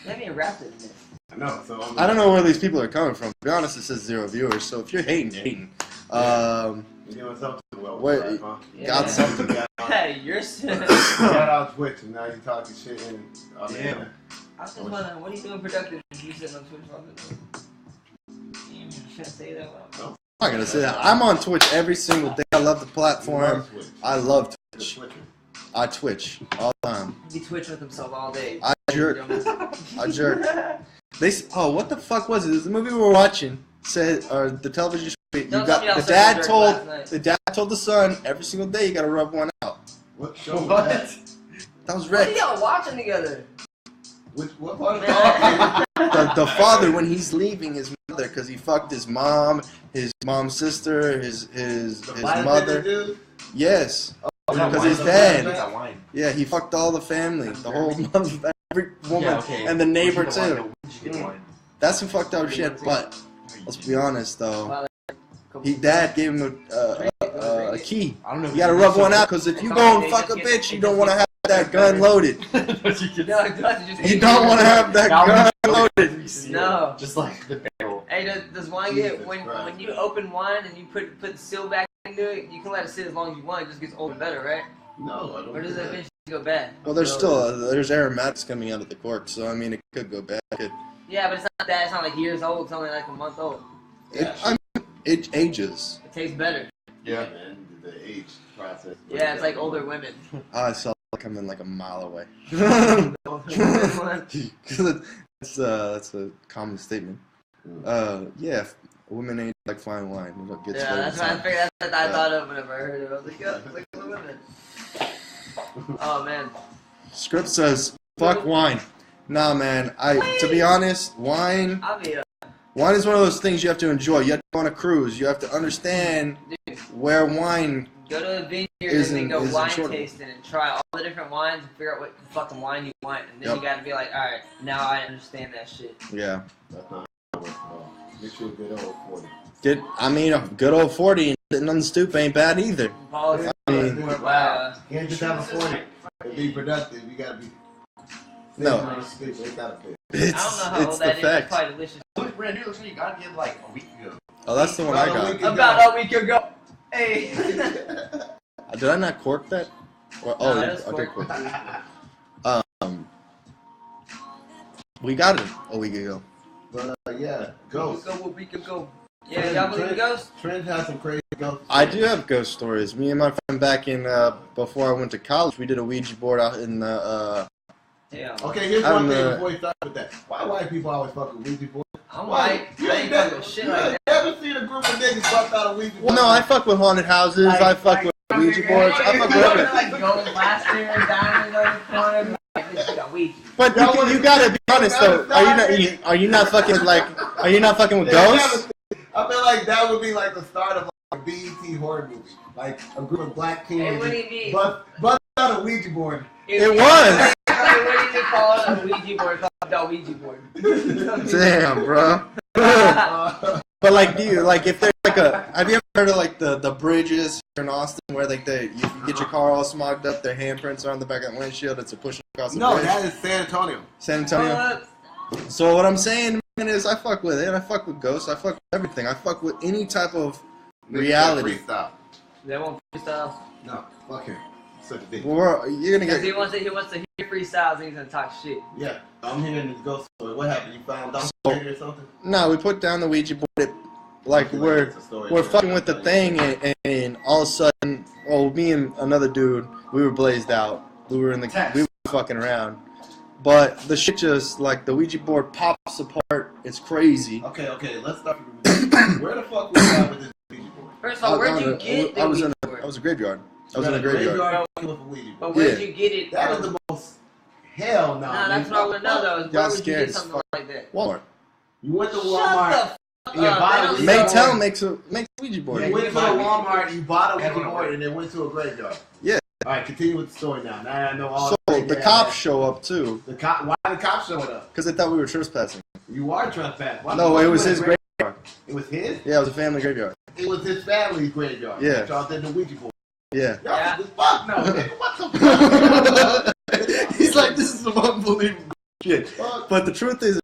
A: You haven't even rapped it in there.
C: I know. So
B: I don't know where these people are coming from. To be honest, it says 0 viewers. So if you're hating, you're hating.
C: You doing something well,
B: Wait,
C: right, huh?
A: Yeah.
B: got something.
C: You got on-
A: Hey, you're
C: you got on Twitch and now you talking shit and
D: Damn.
A: I was just wondering, what are you doing productive if you sitting on Twitch all the time? Damn, you shouldn't say that one.
B: I'm not gonna say that. I'm on Twitch every single day. I love the platform.
C: Twitch.
B: I love
C: Just
B: Twitch.
C: Twitching.
B: I Twitch all the time.
A: He be twitching with himself all day.
B: I jerk. I jerk. What the fuck was it? The movie we were watching said, or the television show You
A: Don't
B: got
A: tell me y'all
B: the
A: circled
B: dad
A: jerked
B: told
A: last night.
B: the dad told the son every single day you gotta rub one out.
C: What show was
D: What?
C: that?
B: That was
A: What are
B: Rick.
A: y'all watching together?
C: What part of the
B: The father when he's leaving his mother because he fucked his mom's sister, his mother.
C: Dude?
B: Yes, because his dad. Yeah, he fucked all the family, the whole mother, every woman, and the neighbor too. That's some fucked up shit. But let's be honest though, dad gave him a key.
D: I don't know.
B: You gotta rub one out because if you go and fuck a bitch, you don't want to have that gun loaded. You don't want to have that gun loaded.
A: No.
D: Just like the barrel.
A: Hey, does wine get when you open wine and you put the seal back into it? You can let it sit as long as you want. It just gets old and better, right?
C: No, I don't.
A: Or does that eventually go bad?
B: Well, there's aromatics coming out of the cork, so I mean it could go bad.
A: Yeah, but it's not that. It's not like years old. It's only like a month old.
B: It ages.
A: It tastes better.
C: Yeah, man. The age process.
A: Yeah, it's like older women.
B: I saw it coming like a mile away. That's a common statement. Yeah, women ain't like fine wine. It gets
A: Yeah, that's what I figured. That's what I thought of whenever I heard it. I was like, yeah, look at the women. Oh man.
B: Script says, "Fuck wine." Nah, man. To be honest, wine is one of those things you have to enjoy. You have to go on a cruise. You have to understand where wine.
A: Go to a vineyard and then go wine tasting and try all the different wines and figure out what fucking wine you want, and then you gotta be like, all right, now I understand that shit.
B: Yeah.
C: That's not how it works at all. Get you a good old 40.
B: A good old 40 and sitting on the stoop ain't bad either.
A: Wow.
C: You can't just have a 40 and be productive. You gotta be.
B: No.
C: On the stoop. They gotta be.
A: I don't know how old that is. It's probably delicious.
D: Look, brand new. Looks like you got it like a week ago.
B: Oh, that's the one I got.
A: About a week ago. Hey.
B: Did I not cork that? Or,
A: No,
B: I did cork it. We got it a week ago.
C: But yeah, ghosts.
A: A week ago. Yeah, y'all believe in ghosts?
C: Trent has some crazy ghosts.
B: I do have ghost stories. Me and my friend back in before I went to college, we did a Ouija board out in the.
A: Yeah.
C: Okay, here's one thing before you start with that. Why white people always fuck with Ouija boards?
A: I'm white.
C: You
A: I
C: ain't
A: ain't fucking with shit like that.
C: never seen a group of niggas fuck out of Ouija boards.
B: Well, no, I fuck with haunted houses. I fuck with Ouija boards. I fuck with everything.
A: Like going last year and diamonds on the corner. Like, this shit got Ouija.
B: But you gotta be honest though. Are you not fucking with ghosts?
C: I feel like that would be like the start of like a BET horror movie. Like a group of black
A: It wouldn't
C: teenagers.
A: be.
C: But out a Ouija board.
B: It was.
A: What do you call it? A Ouija board. Called the Ouija board.
B: Damn, bro. But like, if there's like have you ever heard of like the bridges here in Austin where like you get your car all smogged up, their handprints are on the back of the windshield, it's a push across the bridge?
C: That is San Antonio.
B: San Antonio. So what I'm saying, man, is I fuck with it. I fuck with ghosts. I fuck with everything. I fuck with any type of reality.
C: Freestyle.
A: They won't freestyle.
C: No, fuck him. Such a dick.
B: You're gonna get.
A: He wants to hear freestyles and he's gonna talk shit.
C: Yeah, I'm hearing this ghost story. What happened? You found documentary or something?
B: No, we put down the Ouija board. We're fucking with the thing, and all of a sudden, me and another dude, we were blazed out. We were fucking around, but the shit just like the Ouija board pops apart. It's crazy.
C: Okay, let's start. Where the fuck was you with this Ouija board?
A: First of all, where'd you get the Ouija board?
B: I was a graveyard. I was in a graveyard.
A: But where'd you get it?
C: That is the most hell no.
A: Nah, that's what I want to know though. Is where would you
B: scared
A: get something like that?
B: Walmart.
C: You went to
A: Shut
C: Walmart.
A: the fuck
C: and you bought a Ouija
B: Maytel
C: board.
B: makes a Ouija board.
C: You went to a Walmart, you bought a Ouija board, and then went to a graveyard.
B: Yeah.
C: All right, continue with the story now. Now I know all.
B: So the cops show up too.
C: Why the cops showing up?
B: Because they thought we were trespassing.
C: You are trespassing.
B: No, it was his graveyard.
C: It was his?
B: Yeah, it was a family graveyard.
C: It was his family's graveyard.
B: Yeah.
C: Y'all did the Ouija board.
B: Yeah.
C: Y'all just fuck no, nigga. What the fuck?
B: He's like, this is some unbelievable shit.
C: Fuck.
B: But the truth is,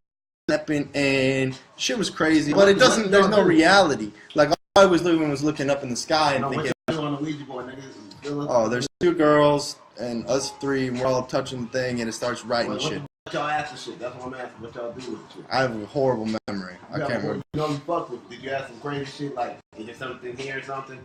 B: and shit was crazy. But it doesn't. There's no reality. Like all I was doing was looking up in the sky and thinking,
C: on the Ouija board, nigga.
B: oh, there's two girls and us three, and we're all touching the thing, and it starts writing shit.
C: What y'all ask the shit? That's what I'm asking. What y'all do with the shit?
B: I have a horrible memory. I can't remember.
C: You know you fuck with. Did you ask some crazy shit like, is there something here or something?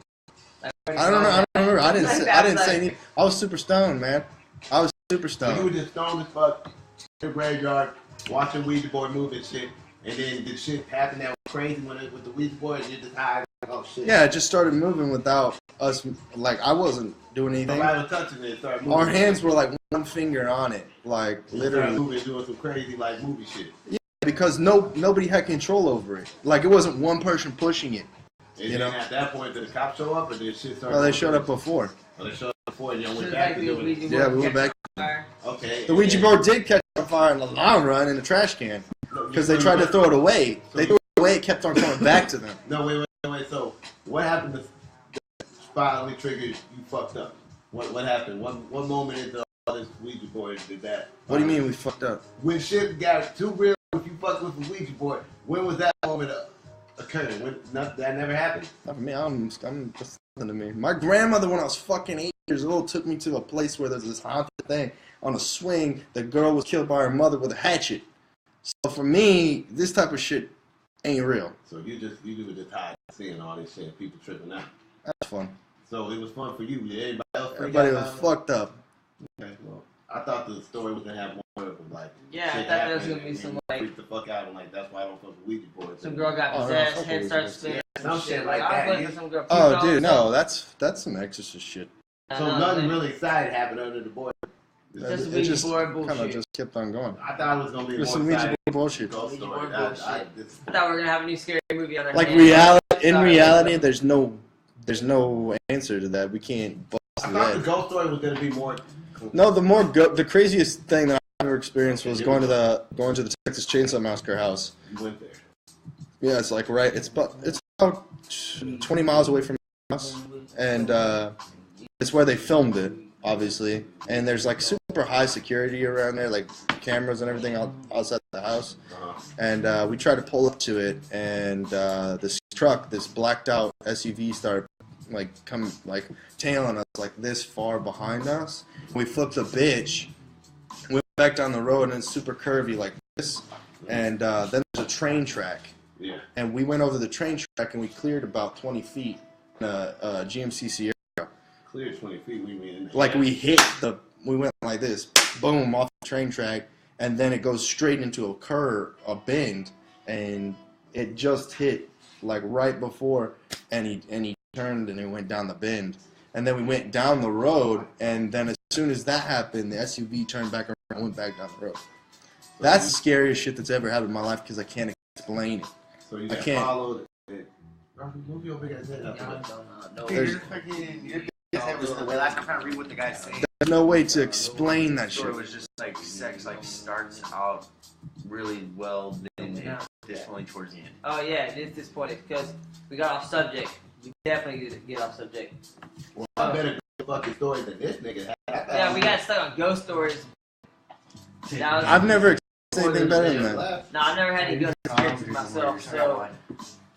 B: I don't know. I don't remember. I didn't say anything. I was super stoned, man. I was super
C: So you were
B: stoned.
C: just stoned as fuck in the graveyard, watching Ouija board move and shit, and then did shit happen that was crazy with the Ouija board, and you just high Oh shit.
B: Yeah, it just started moving without us. Like I wasn't doing anything.
C: Nobody was touching it. It started moving.
B: Our hands were like one finger on it, like
C: It started
B: literally.
C: moving, doing some crazy like movie shit.
B: Yeah, because nobody had control over it. Like it wasn't one person pushing it.
C: And
B: You
C: then
B: know?
C: at that point, did the cops show up, or did shit start?
B: Well, they showed up before.
C: Oh, they showed up before, and y'all went
A: Should've
C: back
A: like
C: to
A: the
C: doing it.
A: Ouija
B: Yeah,
A: board
B: we went
A: catch
B: back.
A: fire.
C: Okay.
B: The Ouija board did catch on fire in the long run in the trash can because they tried to throw it away. They threw it away. It kept on coming back to them.
C: No, wait. So, what happened to finally triggered you fucked up? What happened? One moment into all this Ouija board did that.
B: What do you mean we fucked up?
C: When shit got too real, if you fucked with the Ouija board, when was that moment occurring? That never happened.
B: Not for me. I'm just nothing to me. My grandmother, when I was fucking 8 years old, took me to a place where there's this haunted thing on a swing. The girl was killed by her mother with a hatchet. So for me, this type of shit ain't real.
C: So you were just tired of seeing all this shit, people tripping out.
B: That's fun.
C: So it was fun for you. Did everybody else freak
B: Everybody
C: out
B: was
C: about it?
B: fucked up.
C: Okay, well, I thought the story was gonna have more of like
A: Yeah, I
C: shit
A: thought there was
C: happened
A: gonna be
C: and
A: some,
C: you
A: like-
C: freak the fuck out and like that's why I don't fuck with Ouija boards.
A: Some girl got
B: Oh, no,
A: possessed,
B: fuck
A: head
B: Ouija
A: started
B: boards.
A: spinning.
C: Some shit like
A: I was
C: that.
A: looking
C: You-
A: at some girl
B: Oh,
A: peeped
B: dude,
A: all
B: no, that's some exorcist shit.
A: the
C: So
A: stuff.
C: nothing really exciting happened under the board.
A: Just
B: It
A: Ouija
B: just
A: board
B: kind of
A: bullshit.
B: just kept on going.
C: I thought it was gonna be
B: There's
C: more
B: some Ouija
C: exciting
B: board bullshit.
C: ghost
A: Ouija
C: story.
A: board
C: I
A: bullshit.
C: thought
A: I thought we were gonna have a new scary movie on our
B: Like
A: hands.
B: reality, in
A: Sorry.
B: reality, there's no answer to that. We can't bust
C: I
B: through
C: thought the
B: that.
C: ghost story was gonna be more.
B: No, the craziest thing that I've ever experienced was going to the Texas Chainsaw Massacre house.
C: You went there.
B: Yeah, it's like it's about 20 miles away from my house, and it's where they filmed it, obviously. And there's like super high security around there, like cameras and everything outside the house. And we tried to pull up to it, and this truck, this blacked out SUV, started tailing us like this far behind us. We flipped the bitch, went back down the road, and it's super curvy like this. And then there's a train track.
C: Yeah.
B: And we went over the train track and we cleared about 20 feet in a GMCC area.
C: Clear 20 feet. We mean.
B: Like we went like this, boom, off the train track, and then it goes straight into a bend, and it just hit like right before, and he turned and it went down the bend. And then we went down the road, and then as soon as that happened, the SUV turned back around and went back down the road. That's the scariest shit that's ever happened in my life because I can't explain it.
C: So you
B: I
C: got
B: can't.
C: followed. Move your big ass head up.
A: No.
B: There's-
D: Your big ass head was in the way. Last time I'm trying to read what the guy's saying.
B: There's no way to explain that
D: The story
B: shit.
D: was just like sex like starts out really well, then it definitely towards the end.
A: Oh yeah, it is disappointing because we got off subject. We definitely get off subject.
C: Well, I better go fucking story than this nigga had.
A: Yeah, we got stuck on ghost stories. That was-
B: I've never experienced anything better than that.
A: No, I've never had any ghost experiences myself. So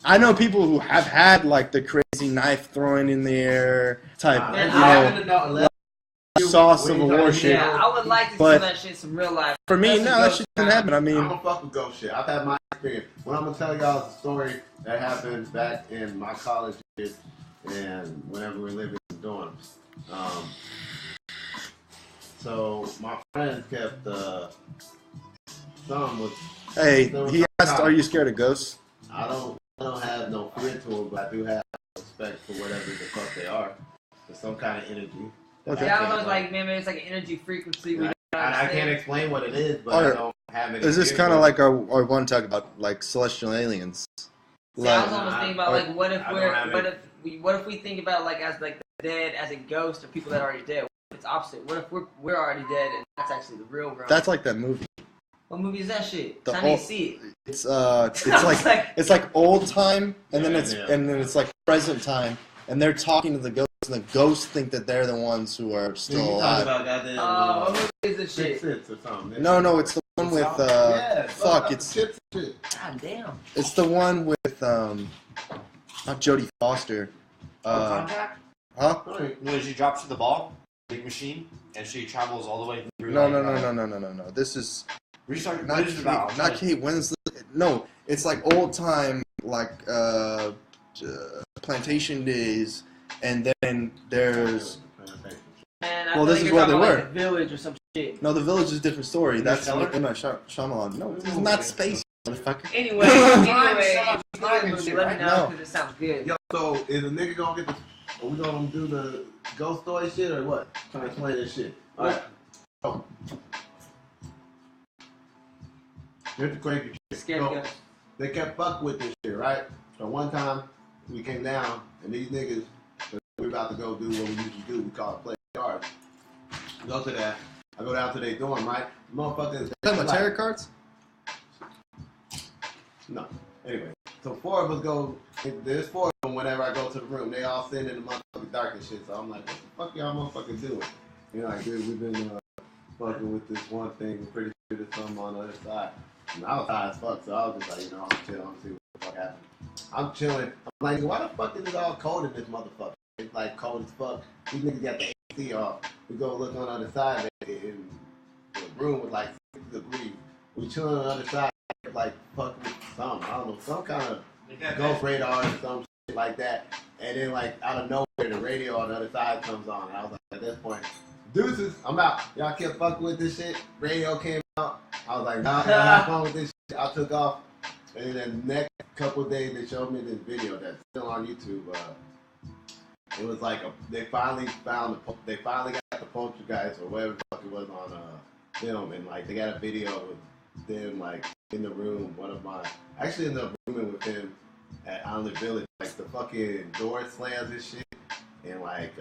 B: I know people who have had like the crazy knife throwing in the air type,
A: Man,
B: you know, saw Civil War shit.
A: yeah, I would like to see
B: But-
A: that shit in some real life.
B: For me,
A: That's a
B: no, that
A: ghost
B: shit didn't happen. I
C: I
B: mean,
C: don't fuck with ghost shit. I've had my experience. When I'm gonna tell y'all a story that happened back in my college years and whenever we were living in dorms. So my friends kept some was
B: hey, he asked, "Are you scared of ghosts?"
C: I don't have no fear to them, but I do have respect for whatever the fuck they are. There's some kind of energy.
B: Okay.
A: Yeah, I was like, man, it's like an energy frequency. We don't
C: I can't
A: understand.
C: explain what it is, but
B: Alright.
C: I don't have any.
B: Is this
C: fear
B: kind
C: for
B: of
C: it.
B: like our one talk about like celestial aliens?
A: See, I was
B: Like,
A: almost thinking about
B: or-
A: like, what if
C: I don't have
A: what if we think about like as like the dead as a ghost or people that are already dead? What if it's opposite? What if we're already dead and that's actually the real realm?
B: that's like that movie.
A: What movie is that shit?
B: The
A: I need
B: old-
A: to see it.
B: It's
A: It's
B: like it's like old time, and then
C: Yeah.
B: it's like present time, and they're talking to the ghosts, and the ghosts think that they're the ones who are still
C: You talking
B: alive.
C: about goddamn
A: What movie is this
C: Sixth
A: shit?
C: Sense or something.
B: No, it's the one with
C: Yeah,
B: fuck, it's
C: shit.
A: God damn.
B: it's the one with not Jodie Foster.
E: Contact?
B: Huh?
E: When she drops to the ball, big machine, and she travels all the way through.
B: No. This is
E: Restart.
B: not
E: What is it about?
B: not Kate Winslet. No, it's like old time, like plantation days, and then there's
A: Man, I
B: Well,
A: feel
B: this
A: like
B: is
A: you're
B: where
A: talking
B: they
A: about,
B: were.
A: like, the Village or some shit.
B: no, the village is a different story. That's
E: Interstellar?
B: not Shyamalan. No, this is not space. motherfucker.
A: Anyway,
E: Stop
A: if
E: talking
A: you do
E: shit,
A: let me
E: right?
A: know
B: No.
A: because it sounds good.
C: Yo, so is a nigga gonna get the? Are we gonna do the ghost story shit or what? Trying to explain this shit. All right. So, here's the crazy shit.
A: Scared
C: So,
A: ghost.
C: they kept fuck with this shit, right? So one time we came down and these niggas, we're about to go do what we usually do. We call it play cards. Go to that. I go down to their dorm, right? Motherfuckers.
B: Talking about tarot cards?
C: No. Anyway, so 4 of us go. There's 4 of them. Whenever I go to the room, they all sitting in the motherfucking dark and shit. So I'm like, what the fuck y'all motherfucking doing? You know, like, dude, we've been fucking with this one thing. We're pretty sure there's something on the other side. And I was high as fuck, so I was just like, you know, I'm chilling. I'm see what the fuck happened. I'm chilling. I'm like, why the fuck is it all cold in this motherfucker? It's like cold as fuck. These niggas got the AC off. We go look on the other side, and the room was like 6 degrees. We chilling on the other side, like fucking with something. I don't know, some kind of ghost radar or some shit like that. And then like out of nowhere, the radio on the other side comes on. And I was like, at this point, deuces, I'm out. Y'all kept fucking with this shit. Radio came out. I was like, nah, y'all have fun with this shit. I took off. And then the next couple of days, they showed me this video that's still on YouTube. It was like they finally got the poltergeist or whatever the fuck it was on film, and like they got a video with them like in the room. Actually in the room with him at Island Village, like the fucking door slams and shit, and like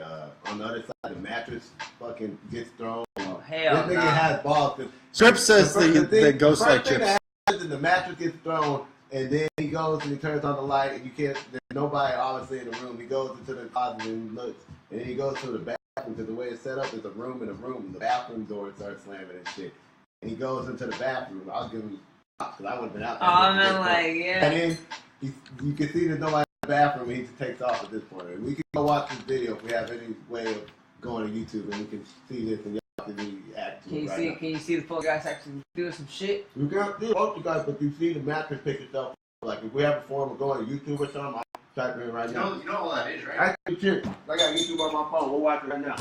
C: on the other side the mattress fucking gets thrown.
A: Oh, hell
C: This nigga
A: nah.
C: has balls.
B: Trip says the ghost like
C: thing
B: chips.
C: that happens is the mattress gets thrown, and then he goes and he turns on the light, and you can't. There's nobody obviously in the room. He goes into the closet and he looks, and then he goes to the bathroom because the way it's set up is a room in a room. And the bathroom door starts slamming and shit. And he goes into the bathroom. I'll give him because I would have been out there.
A: Oh man, like yeah.
C: And then you can see there's nobody in the bathroom, and he just takes off at this point. And we can go watch this video if we have any way of going to YouTube, and we can see this and y'all can react to
A: Can
C: it
A: you
C: right
A: see?
C: now.
A: Can you see the poltergeist actually doing some shit?
C: You can't see both you guys, but you see the mattress pick itself. Like if we have a form of going to YouTube or something, I'll type it in right now.
E: You know all that is, right?
C: Actually, shit, I got YouTube on my phone. We'll watch it right now.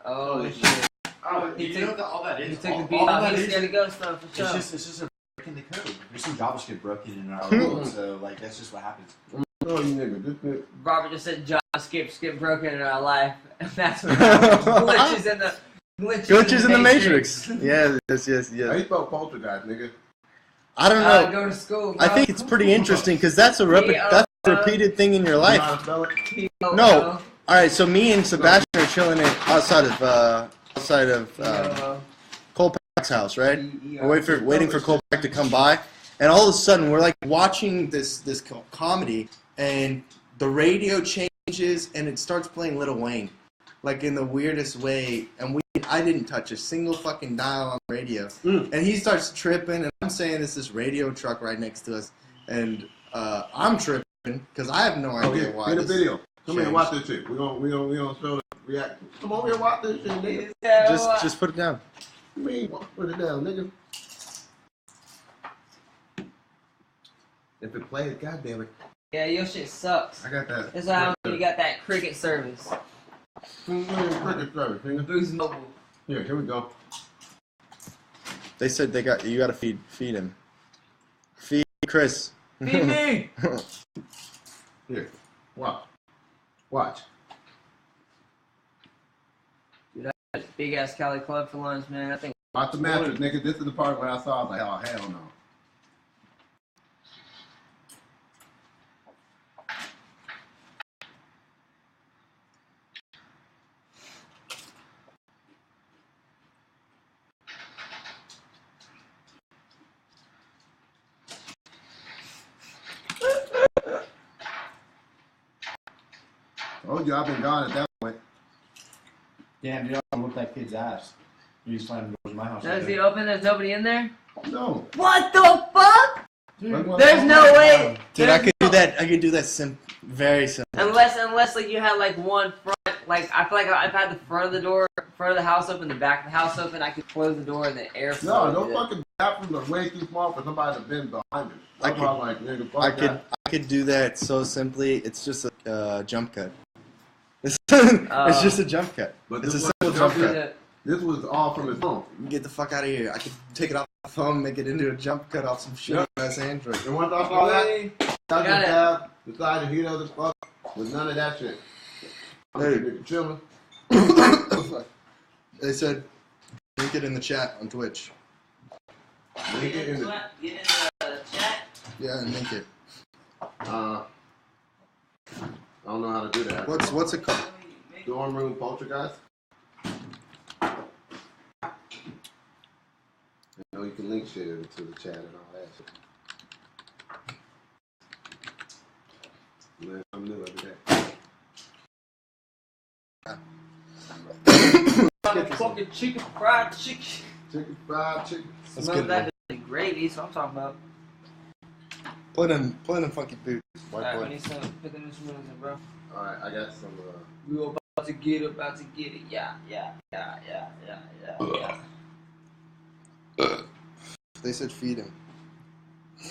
A: Oh shit!
E: Oh,
A: He
E: you
A: took-
E: know that all that is?
A: You took the
E: all,
A: beat
E: all
A: off.
E: that
A: He's
E: is,
A: scared to go stuff for
E: it's
A: sure.
E: just a breaking the code. There's some JavaScript broken in our world, so like that's just what happens.
C: Oh, you nigga, this nigga.
A: Robert just said JavaScript broken in our life. That's what glitches in the
B: Glitches in the Matrix. Yeah, yes.
C: How you spell poltergeist, nigga?
B: I don't know.
A: Go to school. Bro.
B: I think it's pretty interesting because that's a repeated thing in your
C: You know
B: life.
C: how to spell it?
B: No. All right, so me and Sebastian are chilling outside of Colpack's house, right? We're waiting for Colpack to come by, and all of a sudden we're like watching this comedy, and the radio changes and it starts playing Lil Wayne, like in the weirdest way, and I didn't touch a single fucking dial on the radio, and he starts tripping, and I'm saying it's this radio truck right next to us, and I'm tripping because I have no idea why.
C: Get a
B: this
C: video. Come here and
B: changed.
C: watch this shit. We gonna show the reaction. Come over here and watch this shit, nigga.
B: Just put it down.
C: Me, put it down, nigga. If it plays, goddamn it.
A: Yeah, your shit sucks.
C: I got that.
A: That's why you got that cricket service.
C: Cricket service, nigga.
A: Boost Mobile.
C: Here we go.
B: They said you gotta feed him. Feed Chris.
A: Feed me.
C: Here, watch.
A: Big ass Cali Club for lunch, man. I think.
C: Watch the mattress, nigga. This is the part where I saw. I was like, oh hell no. Told you I've been gone at that point.
E: Damn, dude, I whooped that kid's ass. You slammed the doors in my house.
A: Does he open? There's nobody in there.
C: No.
A: What the fuck?
C: Dude,
A: There's no way.
B: Dude, I could do that. I could do that very simple.
A: Unless like you had like one front. Like I feel like I've had the front of the house open, the back of the house open. I could close the door and the air flow.
C: No fucking bathrooms are way too small for somebody to bend behind it. That's why I'm like, nigga, fuck that.
B: I could do that so simply. It's just a jump cut. It's just a jump cut.
C: But
B: It's a
C: this
B: simple
C: one-
B: jump cut.
C: This was all from his phone.
B: Get the fuck out of here. I could take it off my phone, make it into a jump cut off some shit ass Android.
C: And once off all that,
A: Hey,
C: got
A: got
C: the
A: it.
C: tab, decided to heat up the fuck with none of that shit.
B: Hey.
C: Chilling.
B: They said, link it in the chat on Twitch.
C: Link it in the
A: Get in the chat.
B: Yeah, link it.
C: I don't know how to do that.
B: What's it called?
C: Dorm room poltergeist. You know you can link shit into the chat and all that shit. Learn something new every day.
A: Fucking chicken, fried chicken.
C: Chicken fried chicken.
B: That's
A: Smells
B: good,
A: that gravy, so I'm talking about.
B: Play them funky food. White
A: Alright,
B: boy.
A: we need some. Put them instruments in, bro.
C: Alright, I got some
A: We were about to get it. Yeah.
B: They said feed him.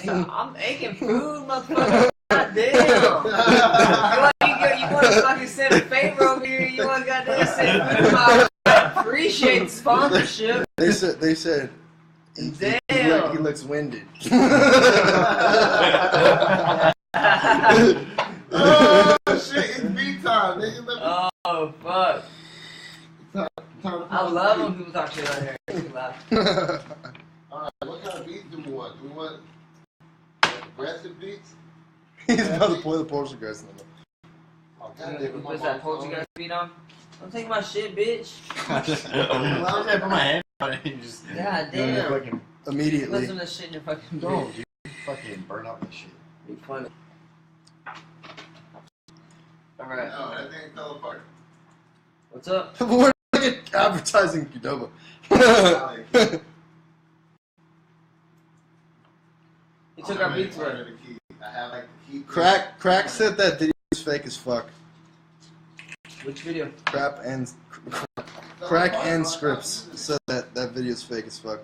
A: I'm making food, motherfucker. God damn. You want to fucking send a favor over here? You want to goddamn send food? I appreciate the sponsorship.
B: They said he
A: Damn.
B: looks winded.
C: Oh shit, it's me time, nigga. Let me
A: Oh, fuck.
C: time to
A: I love when people talk shit on here. It's loud.
C: Alright, what kind of beats do we want? Do we want aggressive beats?
B: He's about to play the Portuguese number.
C: Oh, goddamn,
A: What's that Portuguese beat on? Don't take my shit, bitch.
E: I just put my hand on it and just
A: God
E: doing the
A: damn.
E: fucking
B: Immediately.
A: Put some of that shit in your fucking
E: don't,
A: bitch.
E: dude. Fucking burn up that shit.
A: Be funny. Alright.
C: No, that thing fell apart.
A: What's up?
B: We're like advertising Qdoba.
A: He took our beats away.
C: I have like the key.
B: Crack said that video is fake as fuck.
A: Which video?
B: Crack and Scripts said that video is fake as fuck.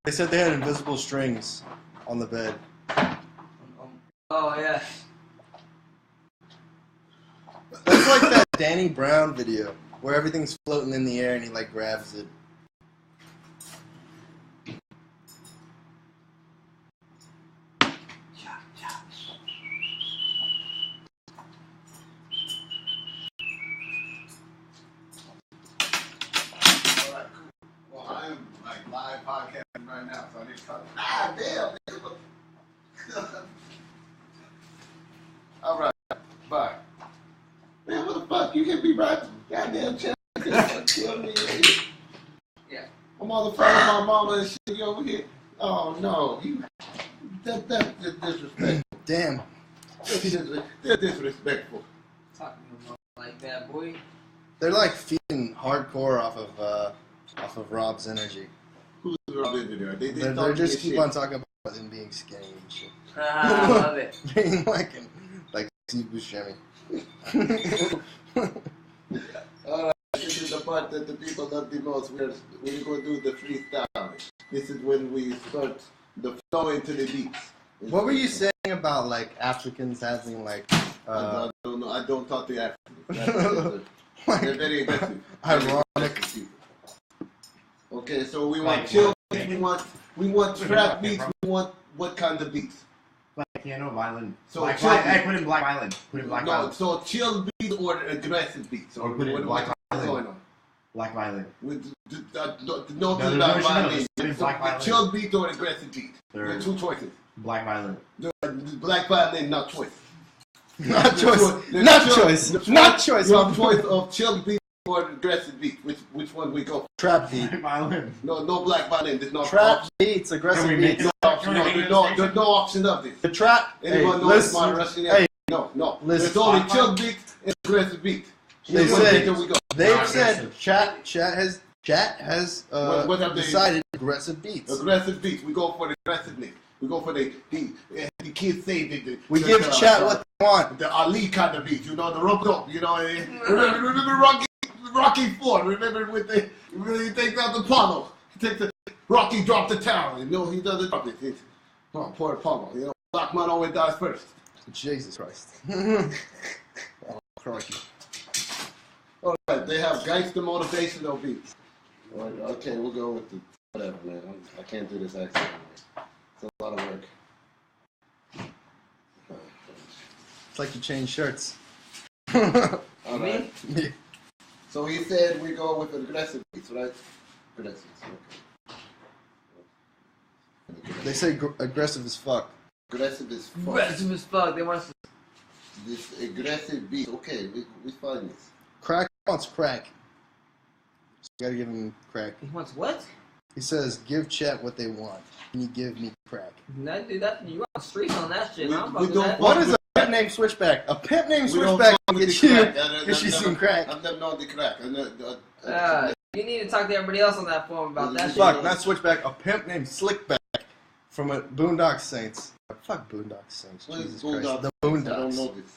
B: They said they had invisible strings on the bed.
A: Oh, yeah.
B: That's like that Danny Brown video where everything's floating in the air and he like grabs it.
C: Well, I am like live podcasting right now, so I need to talk. Ah, damn, nigga. All right, bye. Man, what the fuck? You hit me right? Goddamn, chill. Kill me.
A: Yeah.
C: I'm on the phone with my mama and shit. You over here? Oh no, that's just disrespectful.
B: Damn.
C: They're disrespectful.
A: Talking to him like that, boy.
B: They're like feeding hardcore off of Rob's energy.
C: Who's Rob Engineer? They
B: They just keep on talking about him being skinny and shit.
A: I love it.
B: Being like Steve Buscemi.
C: Alright, this is the part that the people love the most. We're going to do the freestyle. This is when we start the flow into the beats.
B: What were you saying about like Africans having like
C: I don't know. I don't talk to Africans. They're very aggressive.
B: ironic?
C: Okay, so we want chill beats. We want trap beats. We want what kind of beats?
E: Black piano, violin.
C: So
E: Black
C: chill
E: violin.
C: beats.
E: I put in black violin. Put in black
C: No,
E: violin.
C: so chill beats or aggressive beats.
E: Or put it in
C: What's
E: black
C: going
E: violin.
C: on?
E: Black violin.
C: No,
E: there's no
C: black
E: issue, no,
C: violin.
E: just put in black violin.
C: Chill beat or aggressive beat. There are
E: There's
C: two choices.
E: black violin.
C: Black violin, not choice.
B: Not choice.
C: There's
B: Not
C: chill-
B: choice.
C: the
B: Not choice.
C: You have choice of chill beat or aggressive beat. Which one we go?
B: Trap beat.
E: Black violin.
C: No black violin. There's no
B: Trap
C: option.
B: beats. Aggressive
E: Can we make
B: beats.
E: it?
C: Option. No, there's no option of this.
B: The trap.
C: Anyone
B: Hey,
C: knows my
B: listen.
C: Russian?
B: Hey,
C: No.
B: listen.
C: There's only chill beat and aggressive beat.
B: They
C: Which one
B: said-
C: can we go?
B: They've
E: Not
B: said
E: aggressive.
B: chat has
C: What have they-
B: decided aggressive beats.
C: Aggressive beats. We go for the aggressiveness. We go for the kids say
B: We give chat what they want.
C: the Ali kind of beat, you know, the rope, you know. Remember Rocky 4. Remember when he takes out the Apollo. He takes the Rocky dropped the tower. You know he doesn't drop it. Oh, poor Apollo. You know, Black man always dies first.
B: Jesus Christ. Oh, crikey.
C: All right, they have gangster motivational beats. All right, okay, we'll go with the whatever, man. I can't do this accent. It's a lot of work.
B: It's like you change shirts.
C: All right.
B: Yeah.
C: So he said we go with aggressive beats, right? Aggressive. Okay.
B: They say aggressive as fuck.
C: Aggressive as fuck.
A: Aggressive as fuck. They want us to.
C: This aggressive beat. Okay, we find this.
B: Crack wants crack. So you gotta give him crack.
A: He wants what?
B: He says, give chat what they want. Can you give me crack?
A: No, dude, you on the streets on that shit.
C: We
A: I'm fucking
C: don't
A: that.
B: What is a pimp named Switchback? A pimp named
C: We don't
B: Switchback
C: fuck
B: can
C: with
B: get
C: the
B: you
C: crack.
B: if she's seen crack.
C: I've never known the crack.
A: You need to talk to everybody else on that forum about that shit.
B: Fuck, not Switchback. A pimp named Slickback from a Boondock Saints. Fuck Boondock Saints.
C: What is
B: Jesus
C: Boondock?
B: Christ. The
C: I don't
B: Boondocks.
C: know this.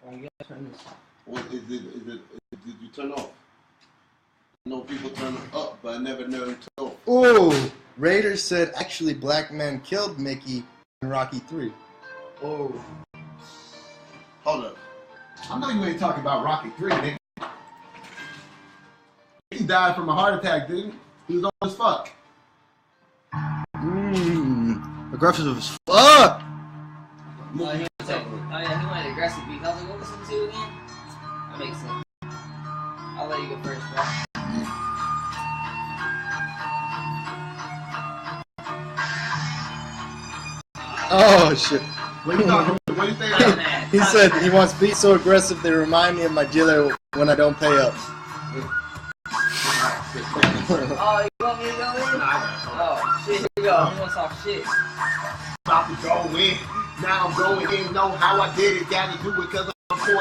A: Oh, you gotta turn this.
C: What is it? Did you turn off? I know people turn up, but I never know them turn off.
B: Ooh, Raiders said actually black men killed Mickey in Rocky 3.
A: Oh.
C: Hold up. I know you ain't talking about Rocky 3, nigga. He died from a heart attack, didn't he? He was old as fuck.
B: Aggressive as fuck.
A: He wanted aggressive beats. I was like, what was it to again? That makes sense. I'll let you go first, bro.
B: Oh shit.
C: What you talking about? What you think?
B: He said he wants beats so aggressive they remind me of my dealer when I don't pay up.
A: Oh, you want me to go in? Oh, shit, here we go. He wants talk shit.
C: About to go in. Now I'm going in. Know how I did it. Gotta do it because I'm 14.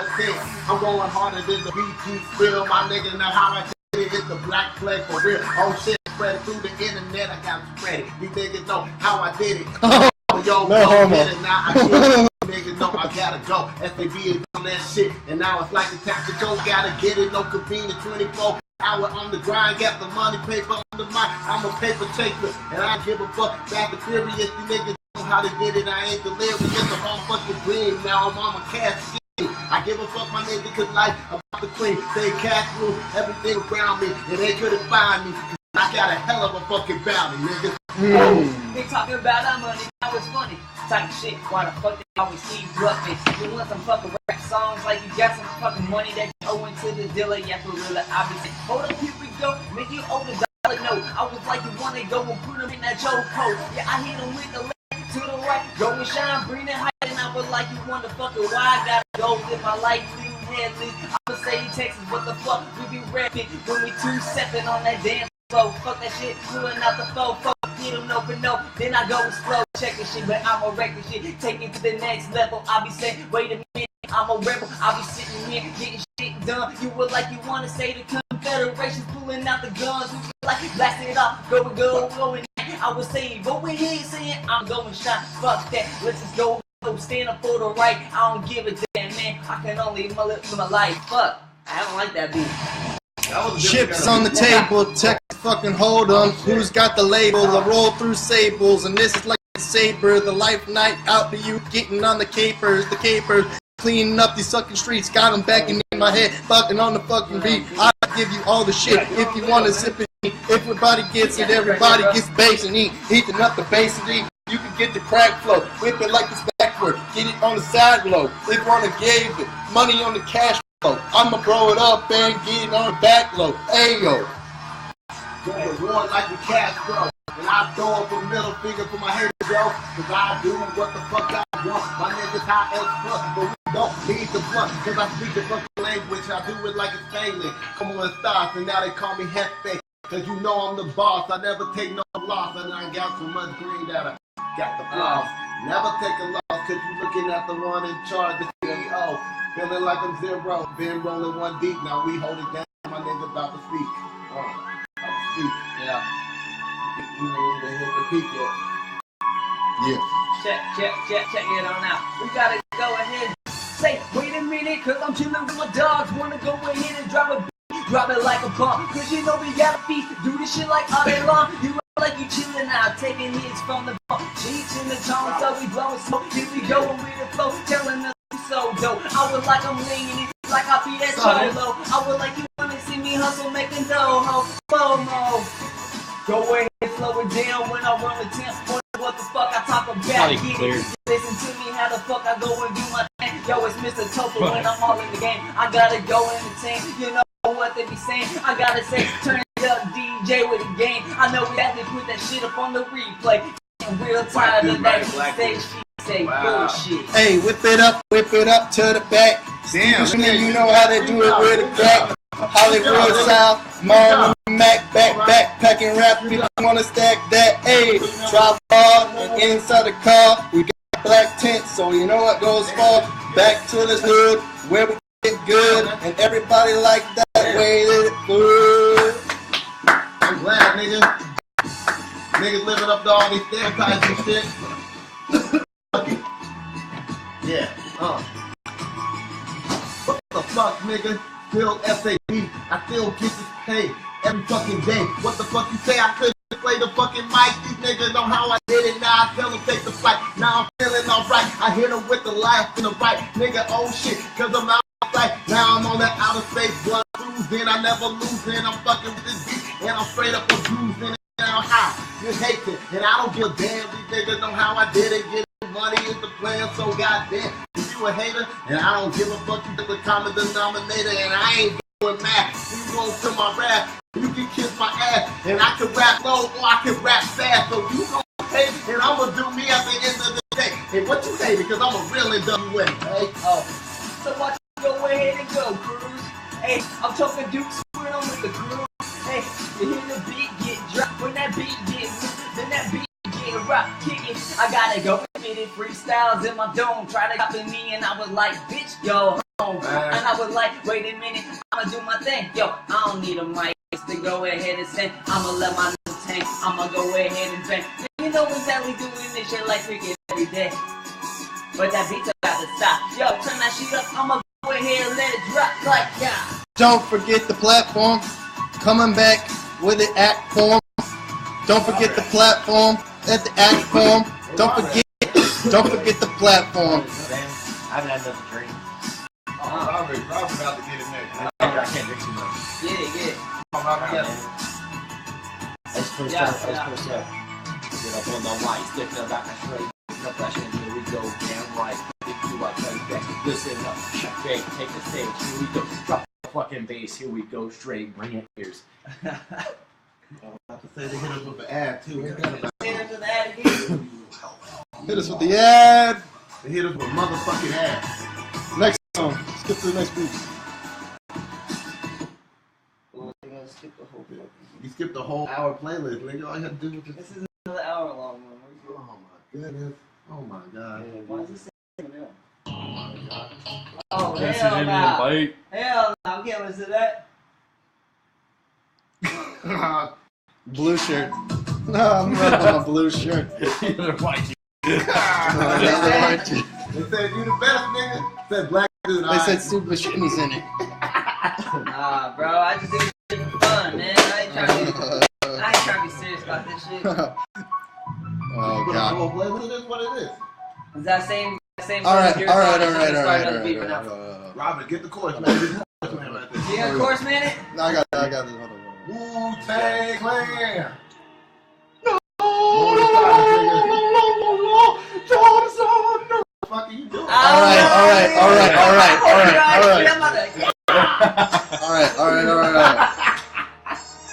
C: I'm going harder than the BG spill. My nigga know how I did it. It's the black flag for real. Oh shit, spread it through the internet. I got to spread it. These niggas know how I did it. Yo,
B: no homo.
C: Now I feel niggas know I gotta go. SAB is on that shit. And now it's like a tactical. Gotta get it. No convenience 24 hour on the grind. Got the money paper on the mind. I'm a paper chaser. And I don't give a fuck. Back to furious. These niggas know how to get it. I ain't delirious. It's a motherfucking dream. Now I'm on my cash shit. I give a fuck my nigga cause life about the queen. They cash through everything around me. And they couldn't find me. I got a hell of a fucking bounty, nigga.
A: They talking about our money, now it's funny. Type of shit, why the fuck they always see you up me? You want some fucking rap songs like you got some fucking money that you owing to the dealer? Yeah, for real, obviously. Hold up, here we go, make you owe the dollar note. I was like, you wanna go and put him in that Joe code. Yeah, I hit him with the left to the right, go and shine, bring it high. And I was like, you wanna fucking why I gotta go live my life, leave headless. I'ma say Texas, what the fuck, we be rapping when we 2-7 on that damn. Fuck that shit, pulling out the fofo, get them no for no, then I go slow, checking shit, but I'm a wreck this shit, take it to the next level, I be saying, wait a minute, I'm a rebel, I be sitting here, getting shit done, you would like you wanna say the Confederation's pulling out the guns, we feel like blasting it off, go, and I would say, go ahead, saying, I'm going shot, fuck that, let's just go, stand up for the right, I don't give a damn, man, I can only live my life, fuck, I don't like that beat.
B: Chips on the table, Texas fucking hold 'em. Who's got the label? I roll through sables, and this is like a saber. The life night out to you, getting on the capers, cleaning up these sucking streets. Got 'em back in my head, fucking on the fucking beat. I give you all the shit if you wanna zip it. Everybody gets it, everybody gets bass and eat. Heating up the bass and eat. You can get the crack flow, whip it like it's backward. Get it on the side low. If you wanna give it, money on the cash. I'ma blow it up and get it on the back low. Ayo.
C: Go war like the Castro. And I throw up a middle finger for my haters, yo. Cause I do what the fuck I want. My niggas high as fuck, but we don't need the blunt. Cause I speak the fucking language. I do it like it's family. Come on, stars, and now they call me Hefe. Cause you know I'm the boss. I never take no loss. And I got so much green that I got the floss. Never take a loss cause you looking at the one in charge, the CEO. Feeling like I'm zero, been rolling one deep. Now we hold it down, my nigga about to speak. About to speak.
A: Yeah.
C: You know, they hit the peak yet.
B: Yeah.
A: Check it on out. We gotta go ahead and say, wait a minute, cause I'm chilling with my dogs. Wanna go ahead and drop a beat, drop it like a bomb. Cause you know we gotta feast, do this shit like all day long. You like you chillin' out, taking hits from the bomb. Cheats in the tone, so we blowing smoke. Here we go with the flow, telling us so dope. I was like I'm leaning it like I'll be that solo. I would like you wanna see me hustle, making dough, ho, FOMO. Go ahead and slow it down when I run the temp. What the fuck I talk about? Listen to me, how the fuck I go and do my thing. Yo, it's Mr. Topa when I'm all in the game. I gotta go entertain. You know what they be saying? I gotta say, turn it up, DJ with the game. I know we have to put that shit up on the replay. I'm real tired of that. Say shit, say bullshit.
B: Hey, whip it up to the back.
C: Damn,
B: You know how they do it with a crack. Hollywood South, Marlon Mac, backpacking rap. People wanna stack that. Hey, tripod and inside the car. We got black tents, so you know what goes for. Back to this hood where we get good, and everybody like that way that it good.
C: I'm glad, nigga. Niggas living up to all these stereotypes and shit. Yeah, What the fuck, nigga? Still SAB, I still get this pay every fucking day. What the fuck you say? I couldn't play the fucking mic. These niggas know how I did it. Now I tell them take the flight. Now I'm feeling alright. I hit them with the laugh and the right. Nigga, oh shit, cause I'm outside. Now I'm on that outer space blood cruising. I never losing. I'm fucking with this beat and I'm straight up abusing. Now high, you hate it, and I don't give a damn. These niggas know how I did it. Get money is the plan, so goddamn. If you a hater, and I don't give a fuck, you the common denominator, and I ain't doing math. You go to my rap, you can kiss my ass, and I can rap low or I can rap fast. So you gon' hate, and I'ma do me at the end of the day. Hey, what you say? Because I'm a real NWA, hey?
A: Oh, so watch you go ahead and go, Cruz. Hey, I'm talking Duke's on with the crew. Hey, you hear the beat get dropped. When that beat get moved, then that beat get rock, kick it. I gotta go fit it. Freestyles in my dome. Try to copy me, and I was like, bitch, yo, home. And I was like, wait a minute, I'ma do my thing. Yo, I don't need a mic to go ahead and sing. I'ma let my new tank. I'ma go ahead and bang. You know exactly doing this shit like cricket every day. But that beat's about to stop. Yo, turn that shit up. I'ma go ahead and let it drop like yeah.
B: Don't forget the platform. Coming back with the act form. Don't forget the platform at the act form. Don't forget the platform.
E: I haven't had enough to drink.
C: Robert about to get in there.
E: I can't drink too much.
A: Yeah.
E: Let's push up. Get up on the light, sticking up back and straight. No pressure, here we go, damn right. If you are playing back, listen up, straight, take the stage, here we go. Drop the fucking bass, here we go, straight, bring it ears.
C: I was about to say they hit us with the ad too.
A: Hit us with the ad again.
B: Hit us with the ad.
C: They hit us with motherfucking ad.
B: Next song. Skip to the next beat.
C: You skipped the whole hour playlist, nigga. All you have to do is just.
A: This is another hour long one.
C: Oh my goodness. Oh my god.
A: Why is this saying that?
C: Oh my god.
A: Oh, hell no. Hell no. I can't listen to that.
B: Blue shirt. No, I'm running on a blue shirt.
E: They're white.
C: They said you the best, nigga. Said black dude.
B: They said super shimmies in it.
A: Nah, bro. I just did it for fun, man. I ain't trying to be serious about this shit.
B: Oh god.
C: It is what it is.
A: Is that same
B: All right.
C: Robert, get the chorus, man.
A: You got a course minute?
B: No, I got this. Hold on.
C: Wu-Tang Clan. What the fuck are you doing?
B: All right.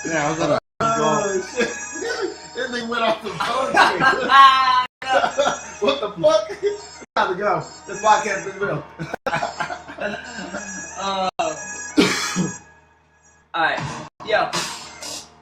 E: Yeah, I was gonna
C: Oh shit. This thing went off the phone. What the fuck? Gotta go. This podcast is real.
A: Alright. Yo.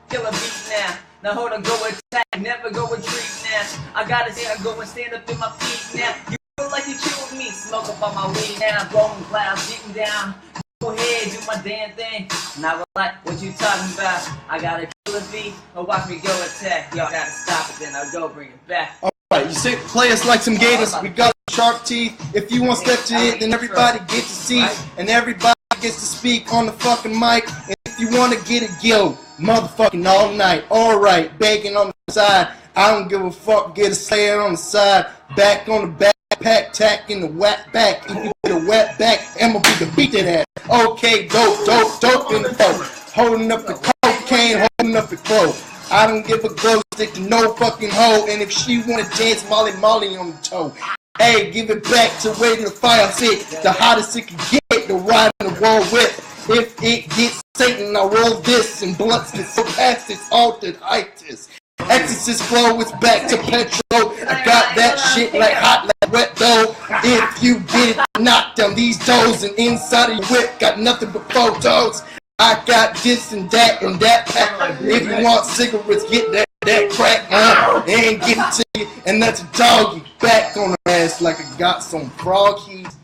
A: Kill a beat now. Now hold on, go attack. Never go retreat now. I gotta say, I go and stand up in my feet now. You feel like you chilled me. Smoke up on my weed now. Blowing clouds, getting down. Go ahead, do my damn thing. And I was like, what you talking about? I gotta kill a beat or watch me go attack. Y'all gotta stop it, then I'll go bring it back.
B: Alright, you say play us like some gators. We got sharp teeth. If you want to step to it, then everybody gets to see. And everybody gets to speak on the fucking mic. And if you want to get it, yo, motherfucking all night. Alright, bacon on the side. I don't give a fuck, get a slayer on the side. Back on the backpack, tack in the whack back. If you get a wet back, I'ma be the beat to that. Okay, dope in the boat. Holding up the cocaine, holding up the crow. I don't give a glow stick to no fucking hoe. And if she wanna dance, Molly on the toe. Hey, give it back to where the fire sit. The hottest it can get, the ride in the wall with. If it gets Satan, I roll this and blunts get so past its altered itis. Exorcist flow is back to petrol. I got that shit like hot, like wet dough. If you get it, knock down these doors. And inside of your whip, got nothing but photos. I got this and that pack. If you want cigarettes, get that crack, and give it to you. And that's a doggy back on her ass like I got some froggies.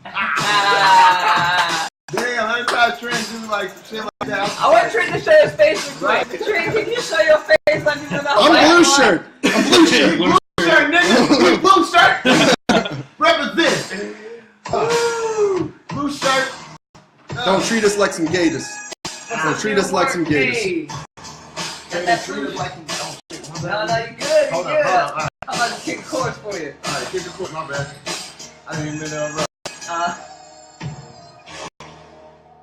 C: Damn, I try to Trent do like some shit like that.
A: I want Trent to show his face real quick. Trent, can you show your face like you know?
B: I'm blue shirt. I'm blue shirt.
C: Blue shirt, nigga. Blue shirt. Represent. Blue shirt.
B: Don't treat us like some gators. Don't treat us like some gators.
A: Get that fruit. No, you good.
C: Hold on.
A: I'm about to kick course for you.
C: Alright, kick the course, my bad. I didn't even know that.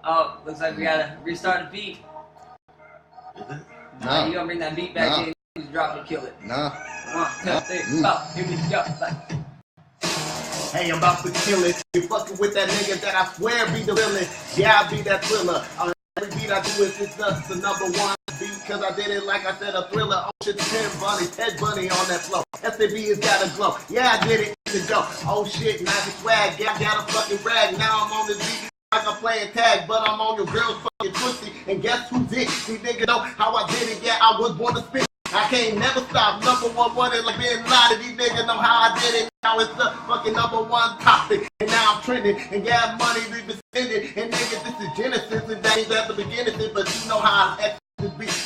A: Oh, looks like we gotta restart the beat.
B: Nah.
A: You gonna bring that beat back in, just drop it, kill it.
B: Nah.
A: 1, 2, 3, 4, here we go.
C: Hey, I'm about to kill it. You fucking with that nigga that I swear be the villain. Yeah, I be that thriller. Every beat I do is just the number one beat. Cause I did it like I said, a thriller. Oh shit, Ted Bunny on that flow. SAB has got a glow. Yeah, I did it to go. Oh shit, now the swag. Yeah, I got a fucking rag. Now I'm on the beat. Like I'm playing tag, but I'm on your girl's fucking pussy. And guess who's it? These niggas know how I did it. Yeah, I was born to spit. I can't never stop. Number one it like being loud. These niggas know how I did it. Now it's the fucking number one topic. And now I'm trending. And yeah, money we've been spending. And niggas, this is Genesis. And that ain't at the beginning. But you know how I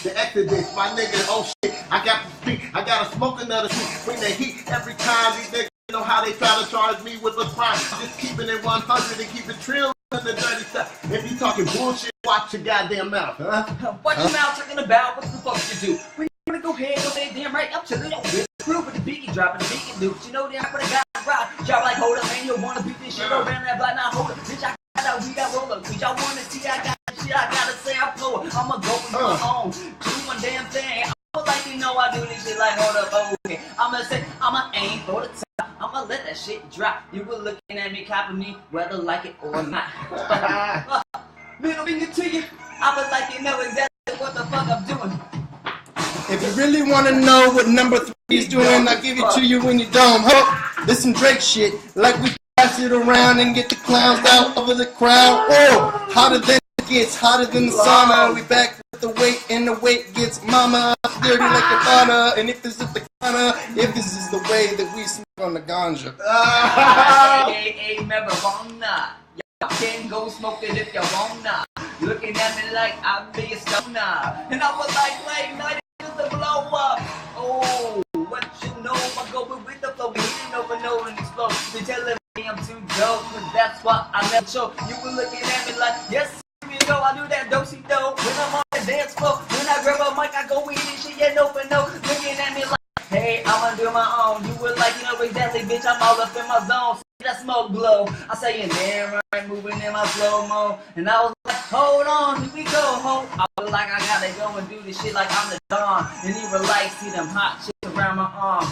C: the Exodus, my nigga, oh shit, I got to speak, I gotta smoke another shit, bring the heat every time. These niggas know how they try to charge me with a crime. Just keeping it 100 and keep it trill in the dirty stuff. If you talking bullshit, watch your goddamn mouth, huh?
A: What your mouth talking about? What the fuck you do? When you wanna go ahead, go say damn right, I'm chilling on this crew with the beaky dropping the beaky loops. You know that I got rock. Y'all like hold up, man, you wanna beat this shit around that block, now hold up, bitch, I got we got roll up. Y'all wanna see I got shit, I gotta say I'm flow. I'ma go for my own, do one damn thing. I'ma like you know I do this shit like hold up, okay. I'ma say, I'ma aim for the top. I'ma let that shit drop. You were looking at me, copying me, whether like it or not. Middle finger to you, I'ma like you know exactly what the fuck I'm doing.
B: If you really wanna know what number 3 is doing, I'll give it to you in your dome. Huh? This some Drake shit, like we pass it around and get the clowns out over the crowd. Oh, hotter than it gets, hotter than the sauna. We back with the weight, and the weight gets mama dirty like a sauna. And if this is the kinda, if this is the way that we smoke on the ganja.
A: Hey, marijuana. Y'all can go smoke it if you wanna. Looking at me like I'm be a stoner. And I was like, late night is the blow up. Oh, what you know, I'm going with the flow. We hitting over and explode. They telling me I'm too dope, but that's why I never show. You were looking at me like, yes, you know I do that dosey dope. When I'm on the dance floor, when I grab a mic, I go with it, shit, yeah, no. Looking at me like, hey, I'ma do my own. You were like, you know exactly, bitch, I'm all up in my zone. See that smoke glow. I say, and damn right, moving in my slow-mo. And I was like, hold on, here we go, ho. I was like, I gotta go and do this shit like I'm the Don. And you were like, see them hot shit around my arm.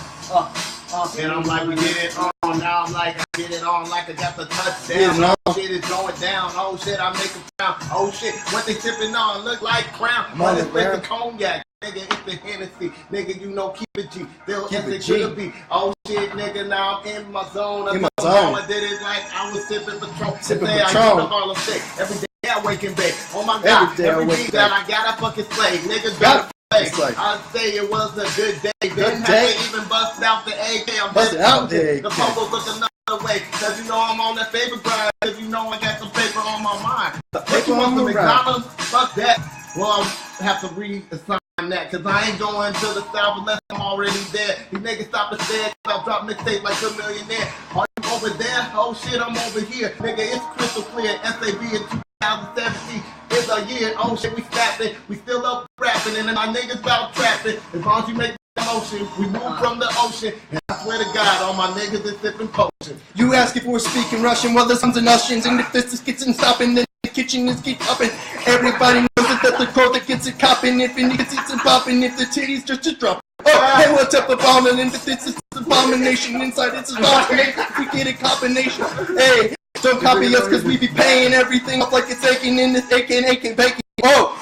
C: And I'm like, we get it on. Now I'm like, I get it on like I got the touchdown. Oh shit is going down. Oh shit, I make a pound. Oh shit, what they sipping on look like crown. But it's the cognac. Nigga, it's the Hennessy. Nigga, you know, keep it G. They'll keep it G. Oh shit, nigga, now I'm in my zone. I did it like I was sipping Patron. Sipping Patron. Harlem Shake. Every day I wake and bake. Oh my God, every beat that I got, I fucking slay. Niggas got I'd say it was a good day. Didn't have to even bust out the AK. I'm busting out the pump look another way. Cause you know I'm on that paper grind. Cause you know I got some paper on my mind. The paper on the McDonald's? Fuck that. Well, I'll have to reassign that. Cause I ain't going to the South unless I'm already there. These niggas stop the stairs. I'll drop mixtape like a millionaire. Are you over there? Oh shit, I'm over here. Nigga, it's crystal clear. SAB in 2017 is a year. Oh shit, we snapping. We still up rapping. And then my niggas about trapping. As long as you make the motion, we move from the ocean. And I swear to God, all my niggas is sipping potion.
B: You ask if we're speaking Russian, well, there's tons of notions. And if this is getting stopping, then kitchen is keep popping. Everybody knows that the code that gets it copping. If it gets it popping, if the titties just drop. Oh, hey, what's up, abomination? This is abomination inside. It's abomination. We get a combination. Hey, don't copy us because we be paying everything up like it's aching in this aching baking. Oh.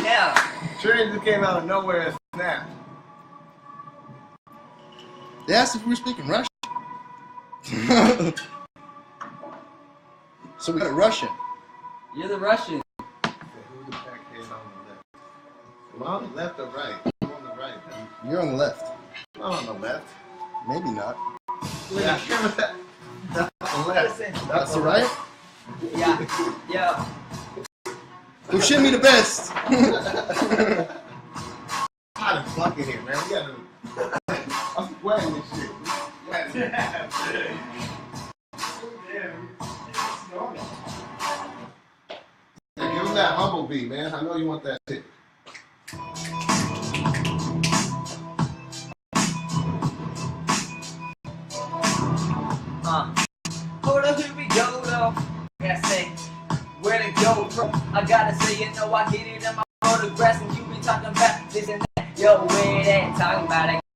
A: Yeah.
C: Trinity just came out of nowhere and snapped.
B: They asked if we were speaking Russian. So we got a Russian.
A: You're the Russian.
C: Who the crackhead on the left? Am I on the left or right? I'm on the right.
B: You're on the left.
C: I'm not on the left.
B: Maybe not.
C: Yeah. That's on the left.
B: That's the right?
A: Yeah. Yeah.
B: Go shimmy the best.
C: Hot as fuck in here, man. We gotta. I'm sweating this shit. Yeah, give him that humblebee, man. I know you want that shit.
A: Hold up, here we go though. I gotta say, where to go from? I gotta say, you know, I get it in my photographs and you be talking about this and that. Yo, where that? Talking about it.